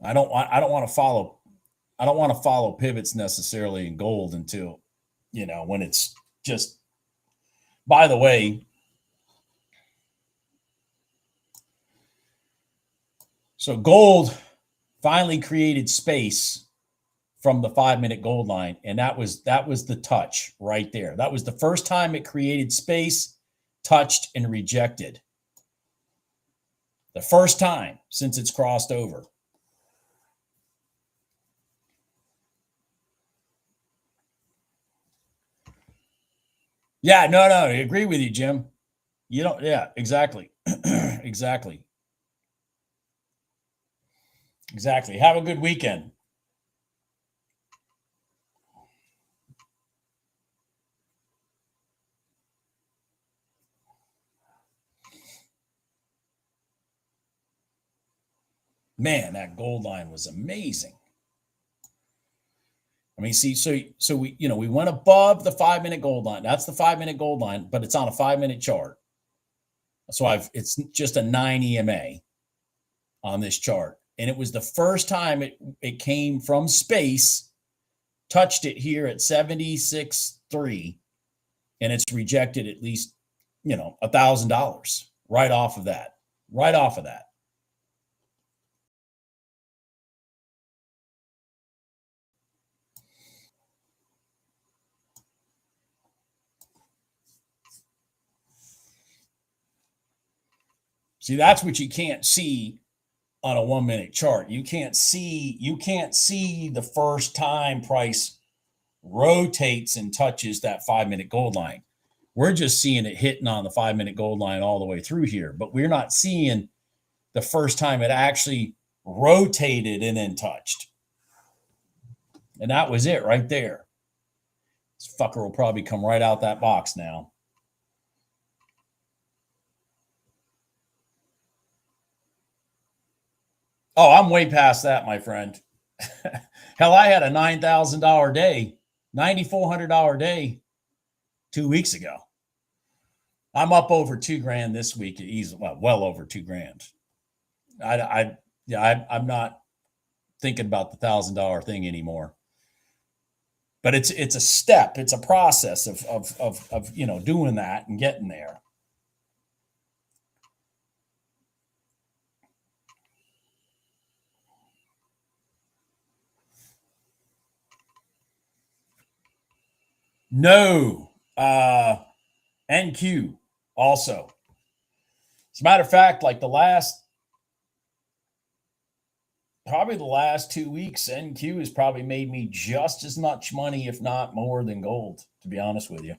I don't want to follow pivots necessarily in gold until, when it's just, by the way, so gold finally created space from the 5-minute gold line, and that was the touch right there. That was the first time it created space, touched, and rejected. The first time since it's crossed over. Yeah, no, I agree with you, Jim. You don't, yeah, exactly. Exactly. Have a good weekend. Man, that gold line was amazing. I mean, see, so we went above the 5-minute gold line. That's the 5-minute gold line, but it's on a 5-minute chart. So it's just a 9 EMA on this chart. And it was the first time it came from space, touched it here at 76.3, and it's rejected at least, $1,000 right off of that. Right off of that. See, that's what you can't see on a 1-minute chart. You can't see the first time price rotates and touches that 5-minute gold line. We're just seeing it hitting on the 5-minute gold line all the way through here, but we're not seeing the first time it actually rotated and then touched. And that was it right there. This fucker will probably come right out that box now. Oh, I'm way past that, my friend. Hell, I had a $9,000 day, $9,400 day 2 weeks ago. I'm up over $2,000 this week. Well over $2,000. I'm not thinking about the $1,000 thing anymore. But it's a step. It's a process of doing that and getting there. No, NQ also. As a matter of fact, like probably the last 2 weeks, NQ has probably made me just as much money, if not more, than gold, to be honest with you.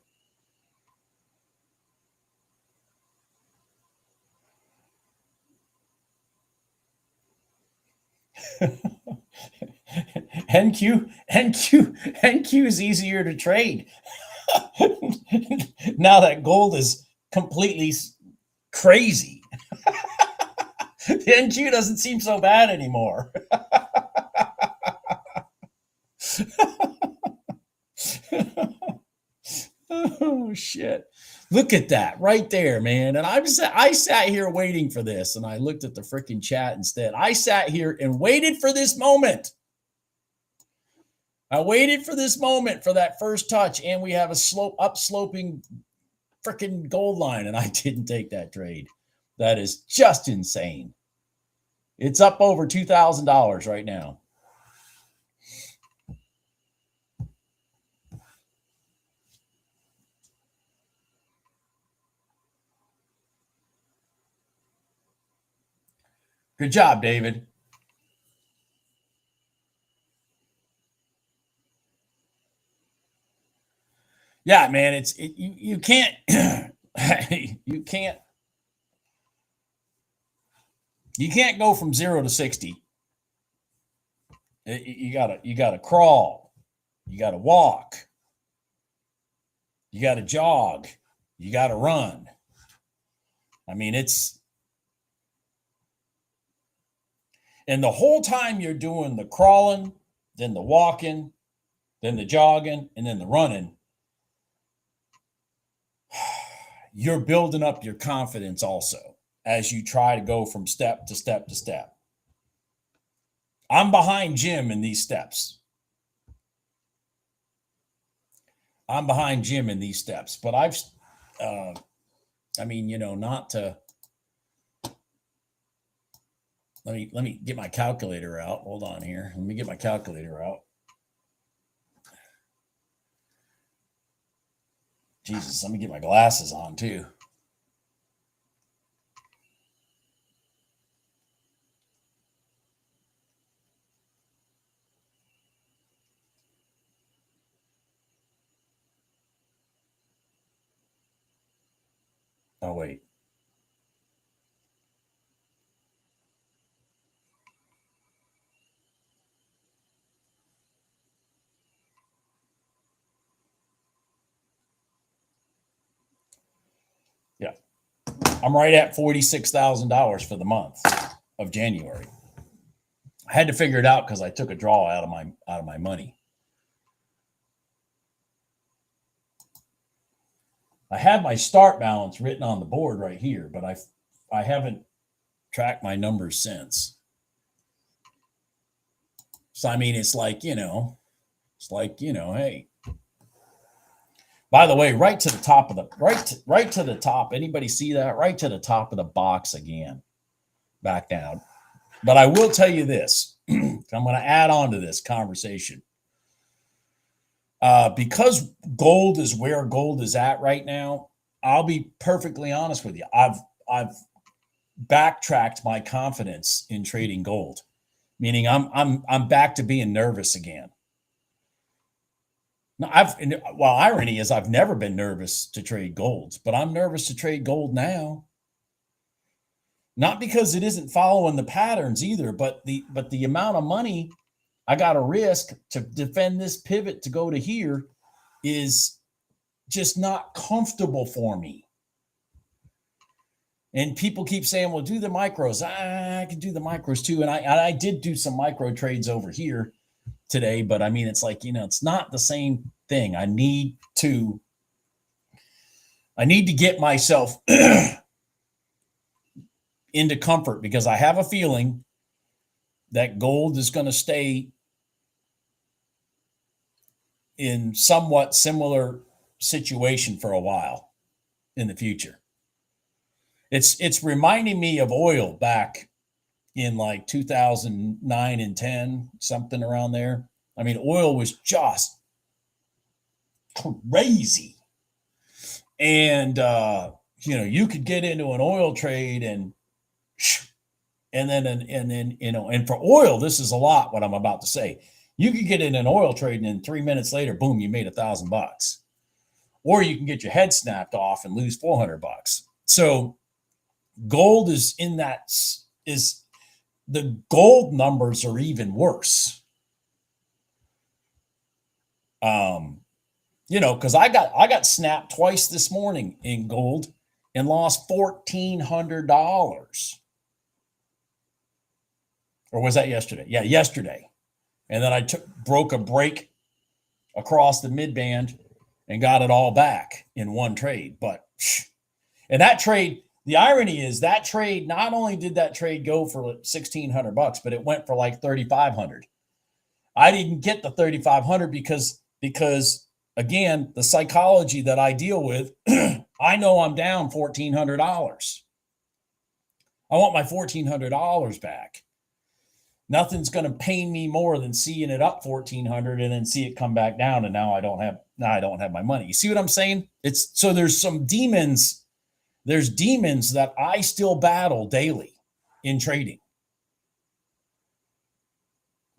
NQ is easier to trade. Now that gold is completely crazy. The NQ doesn't seem so bad anymore. Oh shit. Look at that right there, man. And I sat here waiting for this, and I looked at the freaking chat instead. I sat here and waited for this moment. I waited for this moment for that first touch, and we have a upsloping freaking gold line, and I didn't take that trade. That is just insane. It's up over $2,000 right now. Good job, David. Yeah, man, you can't you can't go from 0 to 60. You gotta crawl, you gotta walk, you gotta jog, you gotta run. I mean, and the whole time you're doing the crawling, then the walking, then the jogging, and then the running, you're building up your confidence also as you try to go from step to step to step. I'm behind Jim in these steps. But I've, not to. Let me get my calculator out. Hold on here. Let me get my calculator out. Jesus, let me get my glasses on too. Oh, wait. Yeah. I'm right at $46,000 for the month of January. I had to figure it out because I took a draw out of my money. I had my start balance written on the board right here, but I haven't tracked my numbers since. So it's like, hey. By the way, right to the top of the right to the top. Anybody see that? Right to the top of the box again. Back down. But I will tell you this. I'm going to add on to this conversation. Because gold is where gold is at right now, I'll be perfectly honest with you. I've backtracked my confidence in trading gold, meaning I'm back to being nervous again. Now, irony is I've never been nervous to trade gold, but I'm nervous to trade gold now. Not because it isn't following the patterns either, but the amount of money I got to risk to defend this pivot to go to here is just not comfortable for me. And people keep saying, well, do the micros. I can do the micros too. And I did do some micro trades over here today, but it's like, it's not the same thing. I need to get myself into comfort because I have a feeling that gold is going to stay in somewhat similar situation for a while in the future. It's reminding me of oil back in like 2009 and 10, something around there. Oil was just crazy. And, you could get into an oil trade and then, and for oil, this is a lot what I'm about to say. You could get in an oil trade and then 3 minutes later, boom, you made $1,000. Or you can get your head snapped off and lose $400. So gold is the gold numbers are even worse. Because I got snapped twice this morning in gold and lost $1,400. Or was that yesterday? Yeah, yesterday. And then I broke a break across the mid band and got it all back in one trade. And that trade, the irony is that trade, not only did that trade go for $1,600, but it went for like $3,500. I didn't get the $3,500 because again, the psychology that I deal with, I know I'm down $1,400. I want my $1,400 back. Nothing's going to pain me more than seeing it up 1,400 and then see it come back down, and now I don't have my money. You see what I'm saying? So there's some demons. There's demons that I still battle daily in trading.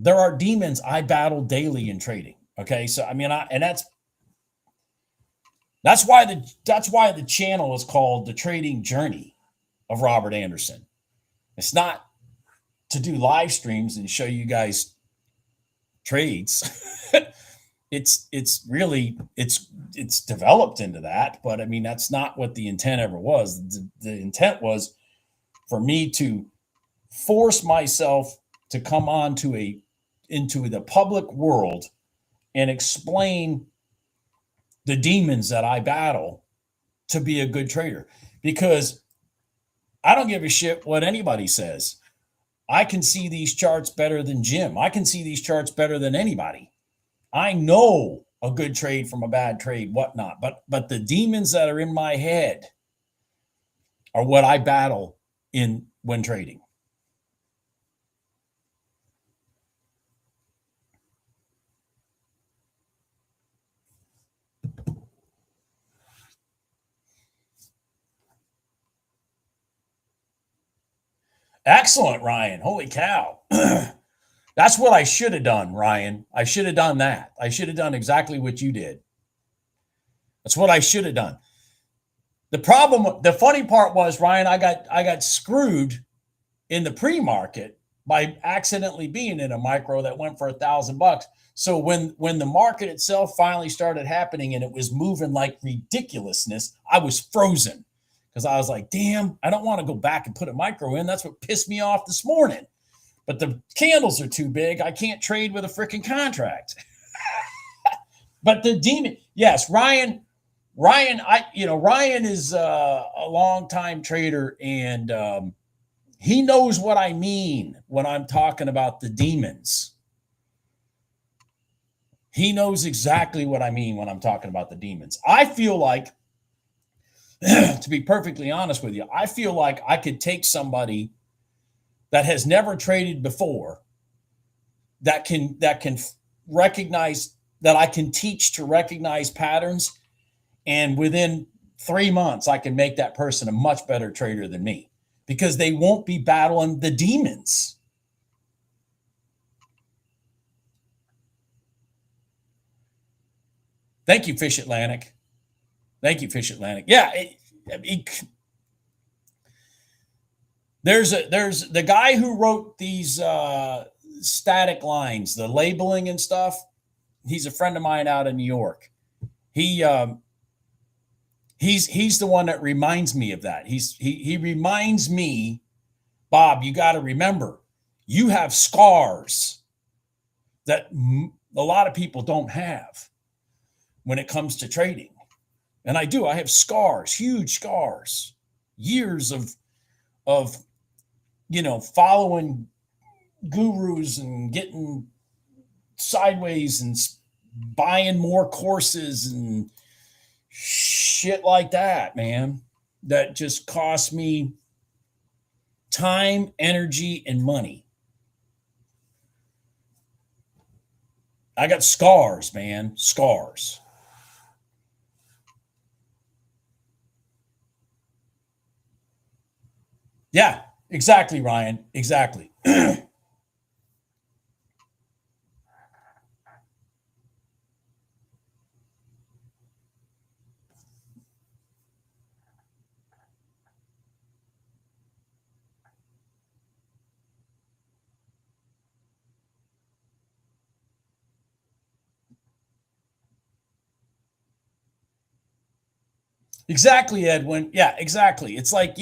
There are demons I battle daily in trading. Okay, so that's why the channel is called The Trading Journey of Robert Anderson. It's not to do live streams and show you guys trades. it's really developed into that, but that's not what the intent ever was. The intent was for me to force myself to come into the public world and explain the demons that I battle to be a good trader, because I don't give a shit what anybody says. I can see these charts better than Jim. I can see these charts better than anybody. I know a good trade from a bad trade, whatnot. But the demons that are in my head are what I battle in when trading. Excellent, Ryan. Holy cow. That's what I should have done, Ryan. I should have done that. I should have done exactly what you did. That's what I should have done. The funny part was, Ryan, I got screwed in the pre-market by accidentally being in a micro that went for $1,000. So when the market itself finally started happening and it was moving like ridiculousness, I was frozen because I was like, damn, I don't want to go back and put a micro in. That's what pissed me off this morning. But the candles are too big. I can't trade with a freaking contract. But the demon, yes, Ryan, Ryan is a long-time trader, and he knows what I mean when I'm talking about the demons. He knows exactly what I mean when I'm talking about the demons. I feel like, to be perfectly honest with you, I feel like I could take somebody that has never traded before, that can recognize, that I can teach to recognize patterns, and within 3 months I can make that person a much better trader than me, because they won't be battling the demons. Thank you, Fish Atlantic. Thank you, Fish Atlantic. Yeah, there's the guy who wrote these static lines, the labeling and stuff. He's a friend of mine out in New York. He's the one that reminds me of that. He reminds me, Bob, you got to remember, you have scars that a lot of people don't have when it comes to trading. And I do. I have scars, huge scars, years of following gurus and getting sideways and buying more courses and shit like that, man, that just cost me time, energy, and money. I got scars, man, scars. Yeah, exactly, Ryan. Exactly. Exactly, Edwin. Yeah, exactly. It's like,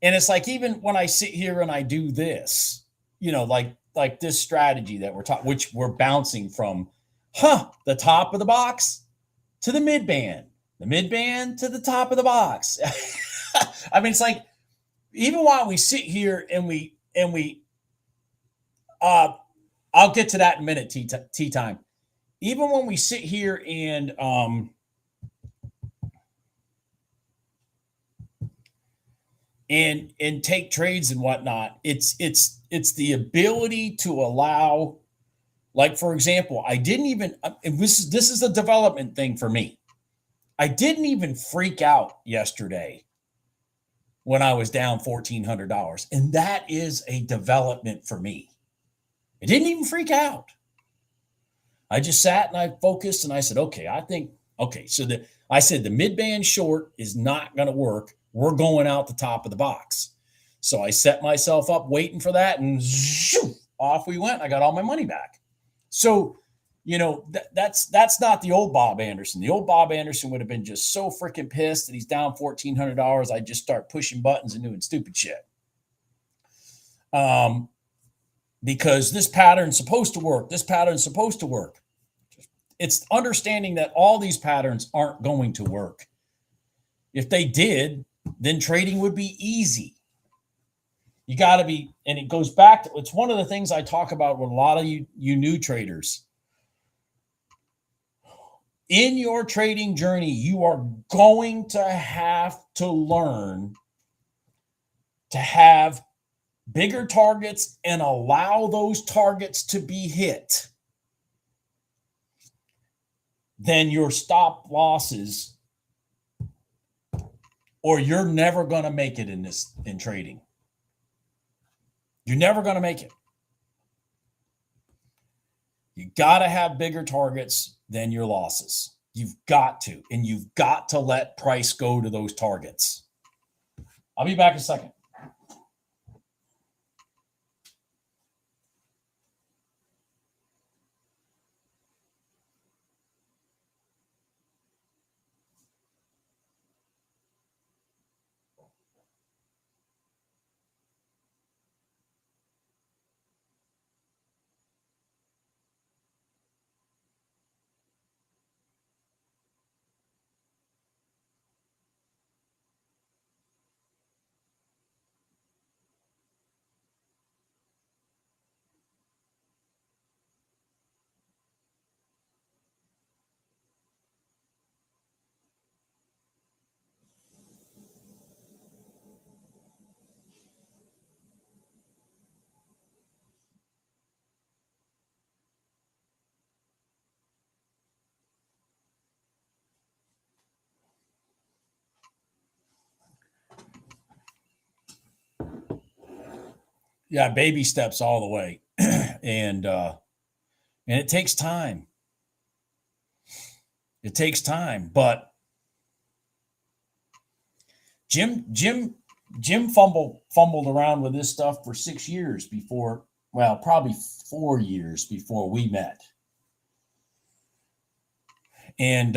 and it's like, even when I sit here and I do this, like this strategy that we're talking, which we're bouncing from, the top of the box to the mid band to the top of the box. I mean, it's like, even while we sit here and we, I'll get to that in a minute, tea time. Even when we sit here and, and take trades and whatnot, it's the ability to allow, like, for example, I didn't even, this is a development thing for me. I didn't even freak out yesterday when I was down $1,400, and that is a development for me. I didn't even freak out. I just sat and I focused and I said, so I said the mid-band short is not going to work. We're going out the top of the box. So I set myself up waiting for that, and off we went. I got all my money back. So, that's not the old Bob Anderson. The old Bob Anderson would have been just so freaking pissed that he's down $1,400. I'd just start pushing buttons and doing stupid shit. Because this pattern's supposed to work. This pattern's supposed to work. It's understanding that all these patterns aren't going to work. If they did, then trading would be easy. You got to be, and it goes back to, it's one of the things I talk about with a lot of you new traders. In your trading journey, you are going to have to learn to have bigger targets and allow those targets to be hit. Then your stop losses, or you're never going to make it in trading. You're never going to make it. You got to have bigger targets than your losses. You've got to, and you've got to let price go to those targets. I'll be back in a second. Yeah, baby steps all the way. and it takes time. It takes time, but Jim fumbled around with this stuff for 6 years before, well, probably 4 years before we met. And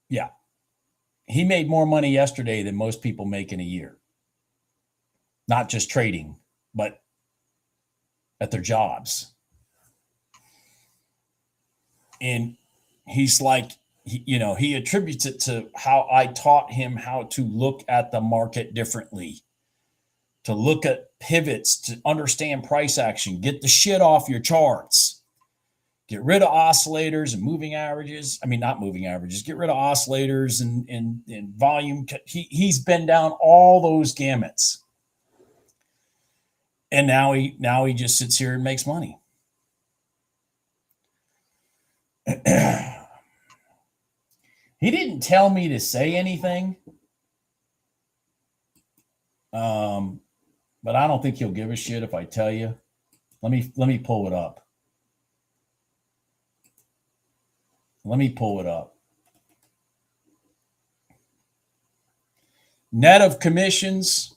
yeah, he made more money yesterday than most people make in a year. Not just trading, but at their jobs. And he's like, he attributes it to how I taught him how to look at the market differently, to look at pivots, to understand price action, get the shit off your charts, get rid of oscillators and moving averages. I mean, not moving averages, get rid of oscillators and volume. He's been down all those gamuts. And now he just sits here and makes money. He didn't tell me to say anything. But I don't think he'll give a shit if I tell you. Let me pull it up. Net of commissions.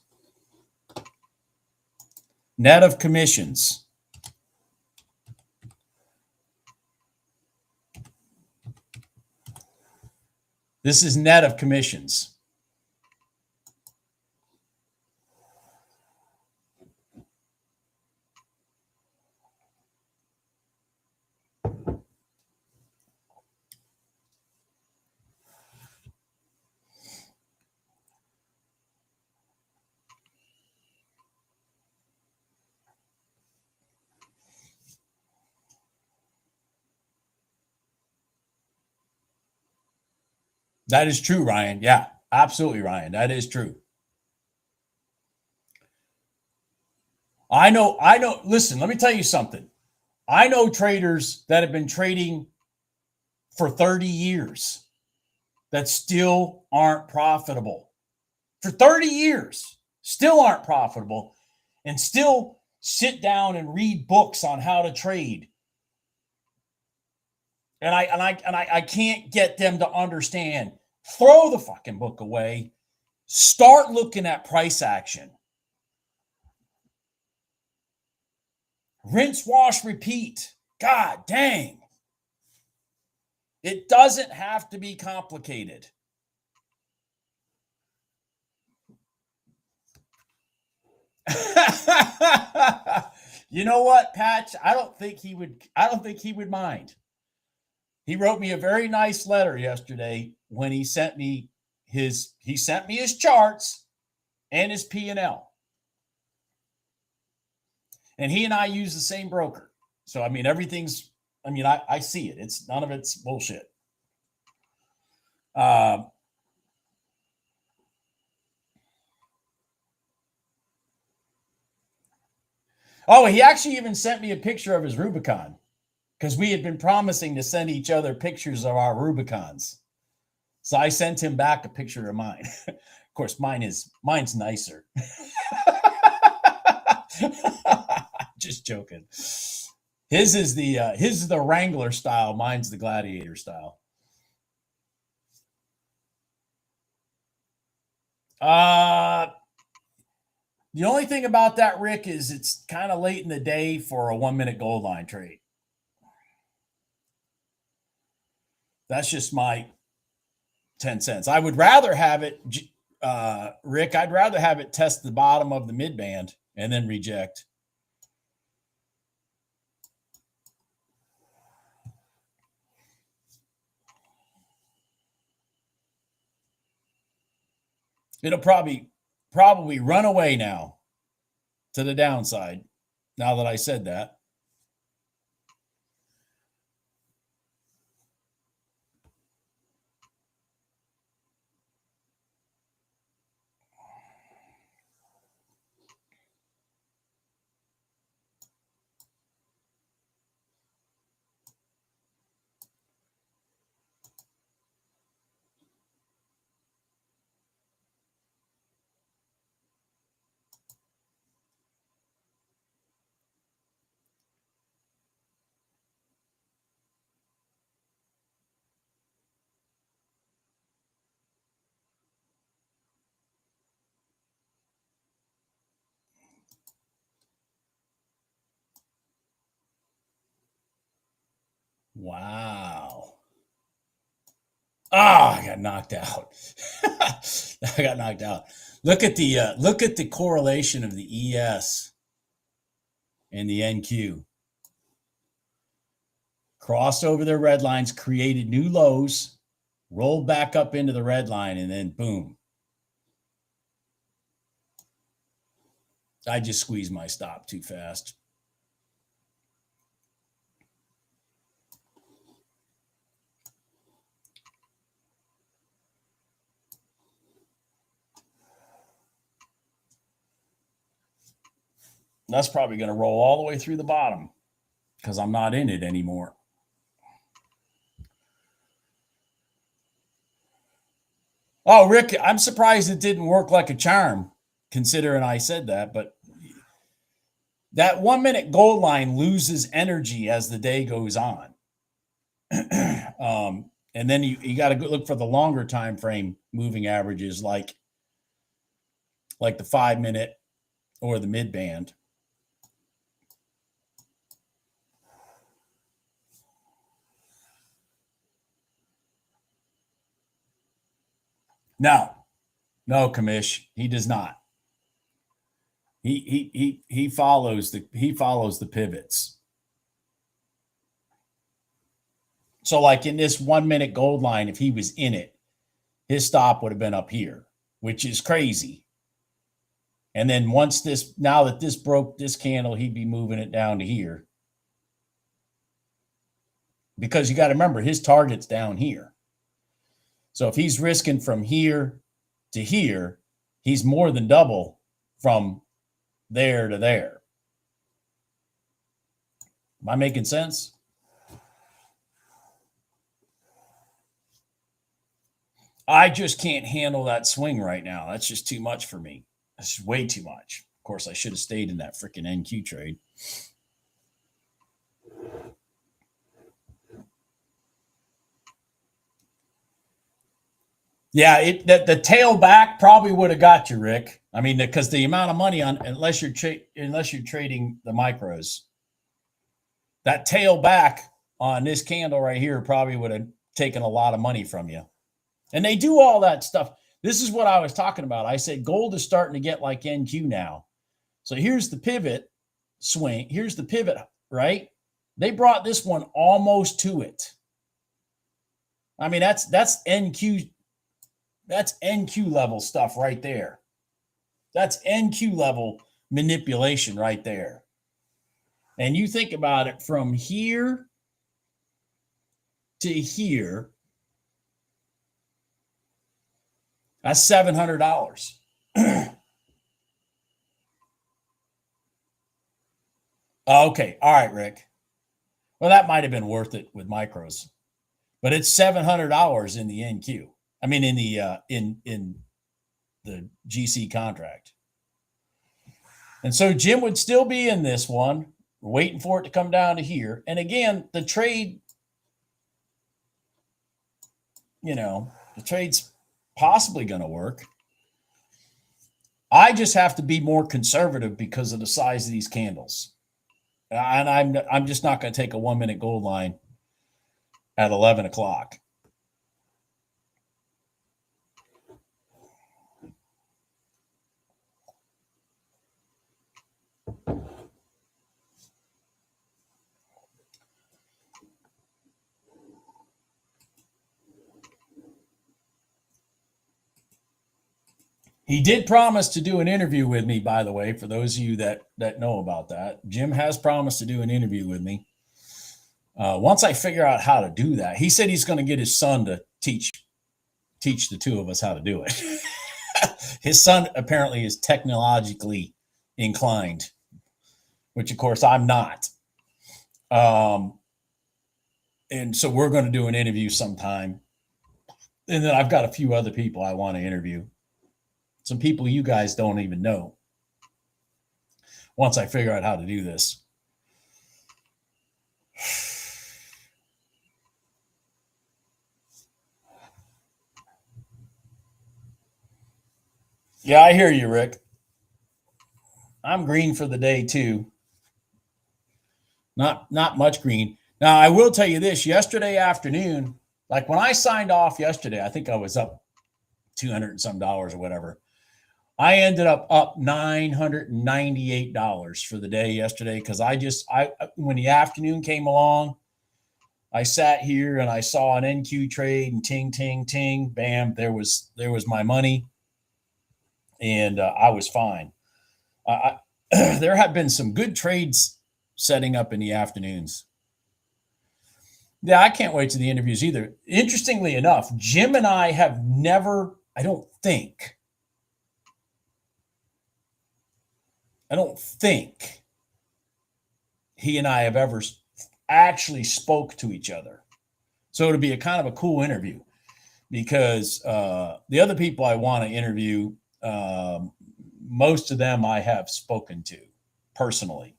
This is net of commissions. That is true, Ryan. Yeah, absolutely, Ryan. That is true. I know. Listen, let me tell you something. I know traders that have been trading for 30 years that still aren't profitable. For 30 years, still aren't profitable, and still sit down and read books on how to trade. And I can't get them to understand. Throw the fucking book away. Start looking at price action. Rinse, wash, repeat. God dang. It doesn't have to be complicated. You know what, Patch? I don't think he would mind. He wrote me a very nice letter yesterday when he sent me his charts and his P&L. And he and I use the same broker. So, I mean, everything's, I mean, I see it. It's none of it's bullshit. Oh, he actually even sent me a picture of his Rubicon because we had been promising to send each other pictures of our Rubicons. So I sent him back a picture of mine. Of course, mine's nicer. Just joking. His is the Wrangler style. Mine's the Gladiator style. The only thing about that, Rick, is it's kind of late in the day for a 1 minute gold line trade. That's just my 10 cents. I would rather have it, Rick, I'd rather have it test the bottom of the mid band and then reject. It'll probably run away now to the downside, now that I said that. Wow. I got knocked out. I got knocked out. Look at the correlation of the ES and the NQ. Crossed over their red lines, created new lows, rolled back up into the red line, and then boom. I just squeezed my stop too fast. That's probably going to roll all the way through the bottom because I'm not in it anymore. Oh, Rick, I'm surprised it didn't work like a charm, considering I said that. But that 1 minute gold line loses energy as the day goes on. And then you got to look for the longer time frame moving averages like the 5 minute or the mid band. No, Kamish, he does not. He follows the pivots. So like in this 1 minute gold line, if he was in it, his stop would have been up here, which is crazy. And then now that this broke this candle, he'd be moving it down to here. Because you got to remember, his target's down here. So if he's risking from here to here, he's more than double from there to there. Am I making sense? I just can't handle that swing right now. That's just too much for me. That's just way too much. Of course, I should have stayed in that freaking NQ trade. Yeah, the tail back probably would have got you, Rick. I mean, because the amount of money on unless you're trading the micros, that tail back on this candle right here probably would have taken a lot of money from you. And they do all that stuff. This is what I was talking about. I said gold is starting to get like NQ now. So here's the pivot swing. Here's the pivot, right? They brought this one almost to it. I mean, that's NQ, that's NQ level stuff right there. That's NQ level manipulation right there. And you think about it, from here to here, that's $700. Okay. All right, Rick. Well, that might have been worth it with micros, but it's $700 in the NQ. I mean, in the in the GC contract. And so Jim would still be in this one, waiting for it to come down to here. And again, the trade, the trade's possibly going to work. I just have to be more conservative because of the size of these candles. And I'm just not going to take a 1 minute gold line at 11 o'clock. He did promise to do an interview with me, by the way, for those of you that know about that. Jim has promised to do an interview with me. Once I figure out how to do that, he said he's going to get his son to teach the two of us how to do it. His son apparently is technologically inclined, which of course I'm not. And so we're going to do an interview sometime. And then I've got a few other people I want to interview. Some people you guys don't even know. Once I figure out how to do this. Yeah, I hear you, Rick. I'm green for the day too. Not much green. Now, I will tell you this, yesterday afternoon, like when I signed off yesterday, I think I was up $200 and some or whatever. I ended up $998 for the day yesterday because when the afternoon came along, I sat here and I saw an NQ trade and ting, ting, ting, bam, there was my money, and I was fine. There have been some good trades setting up in the afternoons. Yeah, I can't wait to the interviews either. Interestingly enough, Jim and I have never, I don't think he and I have ever actually spoke to each other. So it'll be a kind of a cool interview because the other people I want to interview, most of them I have spoken to personally.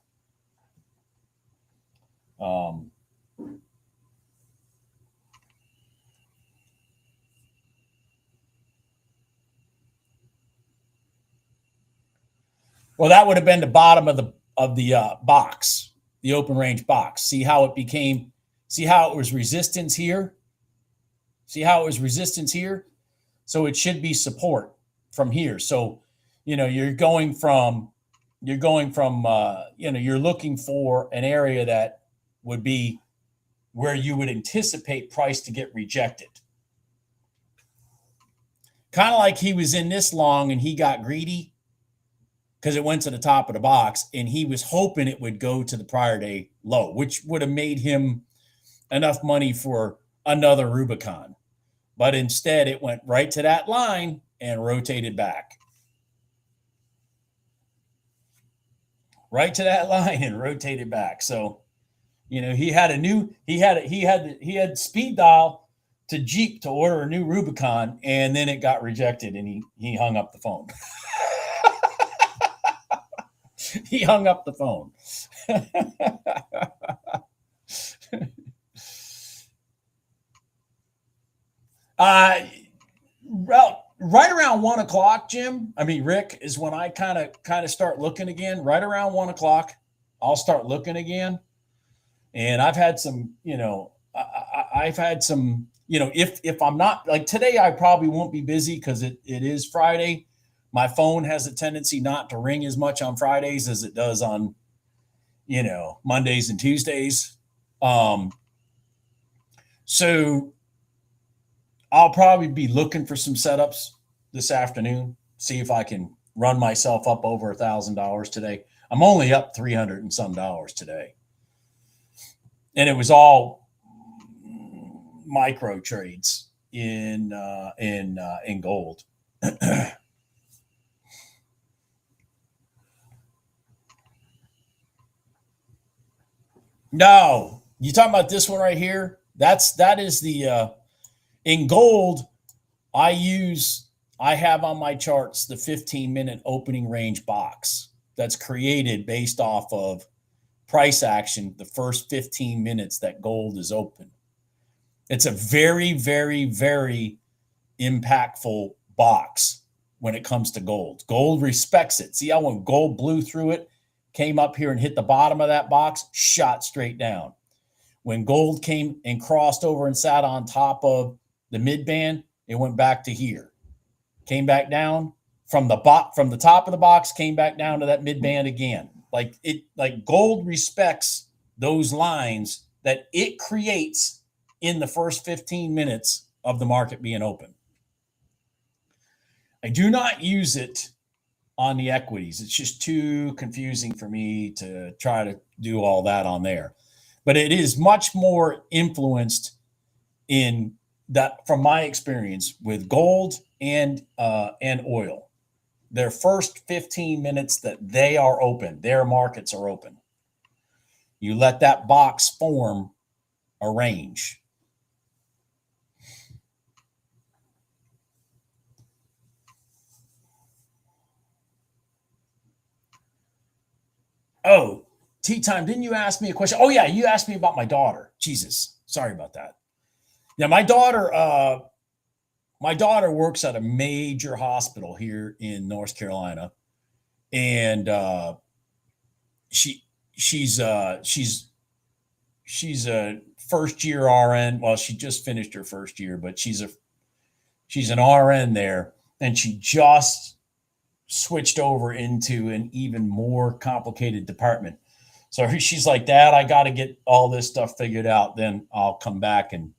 Well, that would have been the bottom of the box, the open range box. See how it was resistance here? See how it was resistance here? So it should be support from here. So, you're looking for an area that would be where you would anticipate price to get rejected. Kind of like he was in this long and he got greedy because it went to the top of the box and he was hoping it would go to the prior day low, which would have made him enough money for another Rubicon. But instead, it went right to that line and rotated back. Right to that line and rotated back. So, he had speed dial to Jeep to order a new Rubicon, and then it got rejected and he hung up the phone. He hung up the phone. Right around 1 o'clock, Rick, is when I kind of start looking again. Right around 1 o'clock, I'll start looking again. And I've had some, if I'm not, like today, I probably won't be busy because it is Friday. My phone has a tendency not to ring as much on Fridays as it does on, Mondays and Tuesdays. So I'll probably be looking for some setups this afternoon, see if I can run myself up over $1,000 today. I'm only up 300 and some dollars today. And it was all micro trades in gold. No, you talking about this one right here? That is the in gold. I have on my charts the 15-minute opening range box that's created based off of price action the first 15 minutes that gold is open. It's a very, very, very impactful box when it comes to gold. Gold respects it. See how when gold blew through it, came up here and hit the bottom of that box, shot straight down. When gold came and crossed over and sat on top of the mid band, it went back to here. Came back down from the top of the box, came back down to that mid band again. Like gold respects those lines that it creates in the first 15 minutes of the market being open. I do not use it on the equities. It's just too confusing for me to try to do all that on there. But it is much more influenced in that, from my experience with gold and oil. Their first 15 minutes that they are open, their markets are open. You let that box form a range. Oh, tea time. Didn't you ask me a question? Oh, yeah, you asked me about my daughter. Jesus, sorry about that. Yeah, my daughter works at a major hospital here in North Carolina, and she's a first year RN. Well, she just finished her first year, but she's an RN there, and she just switched over into an even more complicated department. So she's like, Dad, I got to get all this stuff figured out. Then I'll come back and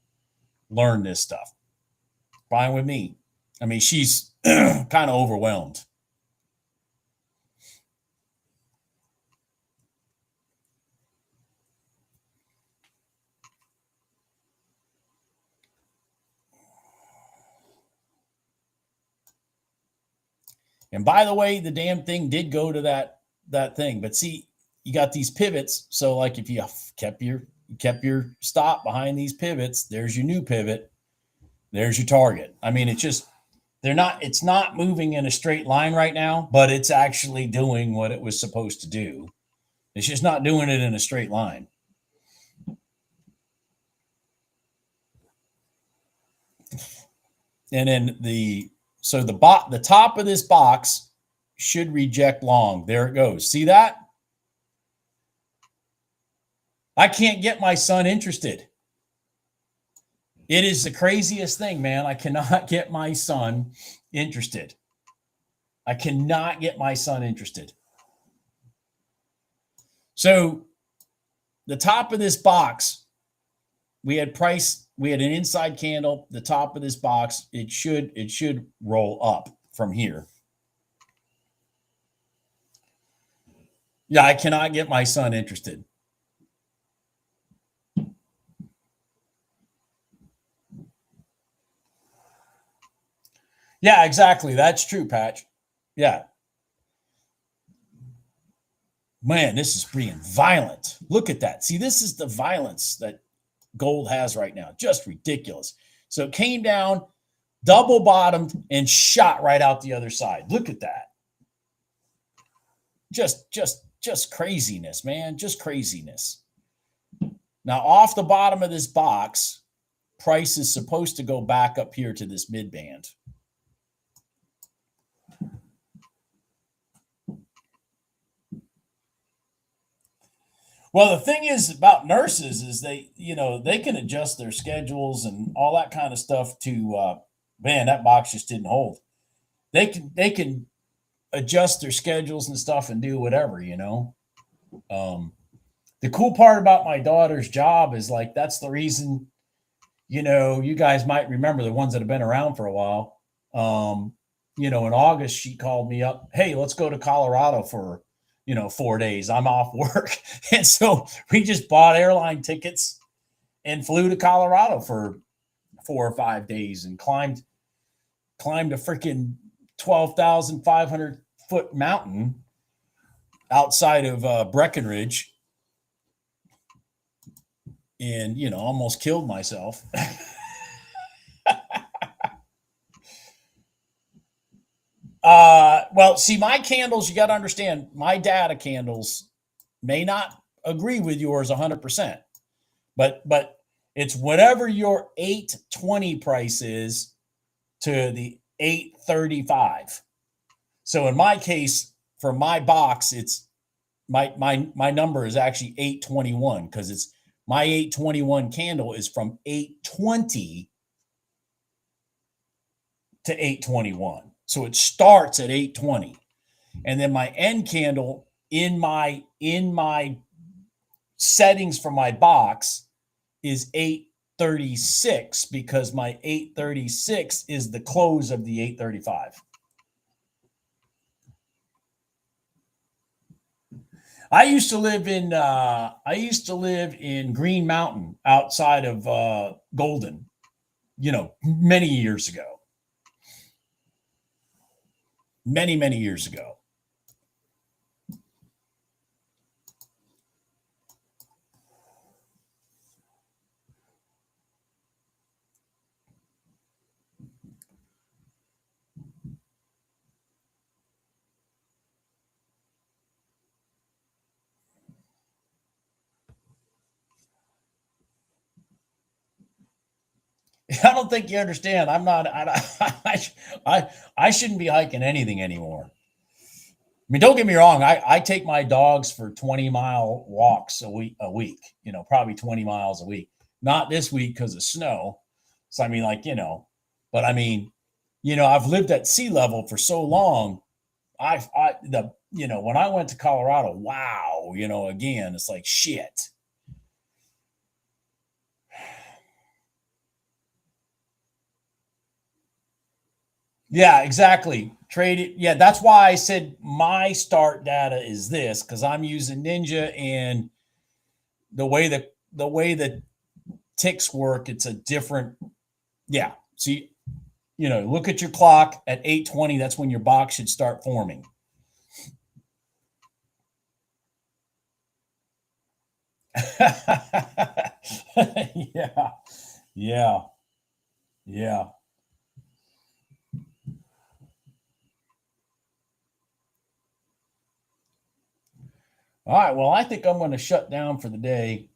learn this stuff. Fine with me. I mean, she's kind of overwhelmed. And by the way, the damn thing did go to that thing. But see, you got these pivots. So like if you kept your stop behind these pivots, there's your new pivot. There's your target. I mean, it's not moving in a straight line right now, but it's actually doing what it was supposed to do. It's just not doing it in a straight line. And then the top of this box should reject long. There it goes. See that? I can't get my son interested. It is the craziest thing, man. I cannot get my son interested. I cannot get my son interested. So the top of this box, we had an inside candle. The top of this box, it should roll up from here. Yeah, I cannot get my son interested. Yeah, exactly. That's true, Patch. Yeah. Man, this is being violent. Look at that. See, this is the violence that gold has right now. Just ridiculous. So it came down, double bottomed, and shot right out the other side. Look at that. Just craziness, man. Just craziness. Now, off the bottom of this box, price is supposed to go back up here to this mid band. Well, the thing is about nurses is they can adjust their schedules and all that kind of stuff to, man, that box just didn't hold. They can adjust their schedules and stuff and do whatever, The cool part about my daughter's job is like, that's the reason, you guys might remember the ones that have been around for a while. In August, she called me up. Hey, let's go to Colorado for, 4 days. I'm off work. And so we just bought airline tickets and flew to Colorado for 4 or 5 days and climbed a freaking 12,500-foot mountain outside of Breckenridge, and almost killed myself. Well, see, my candles, you got to understand, my data candles may not agree with yours 100%, but it's whatever your 820 price is to the 835. So in my case, for my box, it's my number is actually 821 because it's my 821 candle is from 820 to 821. So it starts at 820. And then my end candle in my settings for my box is 836 because my 836 is the close of the 835. I used to live in Green Mountain outside of Golden, many years ago. Many years ago. I don't think you understand. I'm not. I shouldn't be hiking anything anymore. I mean, don't get me wrong. I take my dogs for 20-mile walks a week. Probably 20 miles a week. Not this week because of snow. So I mean, but I mean, I've lived at sea level for so long. When I went to Colorado, wow, again, it's like shit. Yeah, exactly. Trade it. Yeah, that's why I said my start data is this because I'm using Ninja and the way that ticks work, it's a different. Yeah. See, look at your clock at 8:20. That's when your box should start forming. Yeah. Yeah. Yeah. All right. Well, I think I'm going to shut down for the day.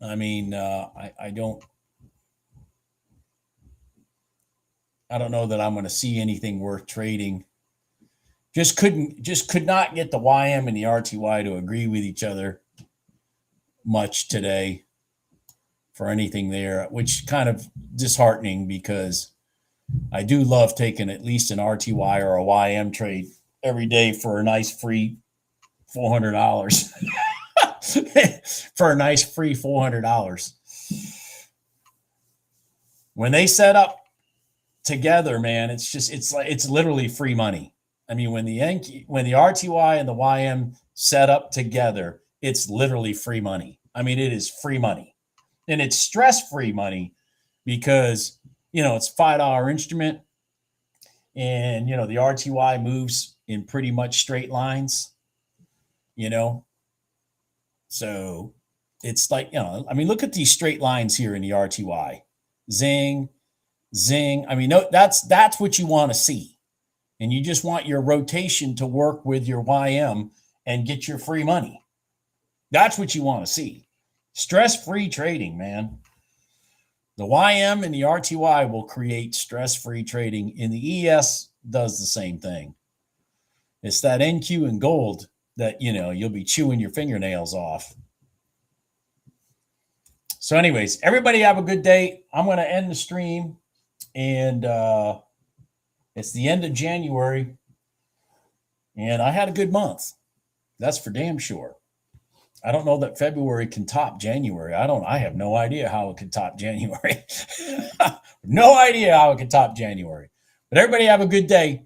I mean, I don't know that I'm going to see anything worth trading. Just could not get the YM and the RTY to agree with each other much today for anything there, which kind of disheartening because I do love taking at least an RTY or a YM trade every day for a nice free $400. For a nice free $400. When they set up together, man, it's literally free money. I mean, when the RTY and the YM set up together, it's literally free money. I mean, it is free money, and it's stress-free money because it's $5 instrument, and the RTY moves in pretty much straight lines. So it's like I mean, look at these straight lines here in the RTY, zing, zing. I mean, no, that's what you want to see. And you just want your rotation to work with your YM and get your free money. That's what you want to see. Stress-free trading, man. The YM and the RTY will create stress-free trading, and the ES does the same thing. It's that NQ and gold that, you'll be chewing your fingernails off. So anyways, everybody have a good day. I'm going to end the stream, and it's the end of January, and I had a good month. That's for damn sure. I don't know that February can top January. I have no idea how it could top January. No idea how it could top January. But everybody have a good day.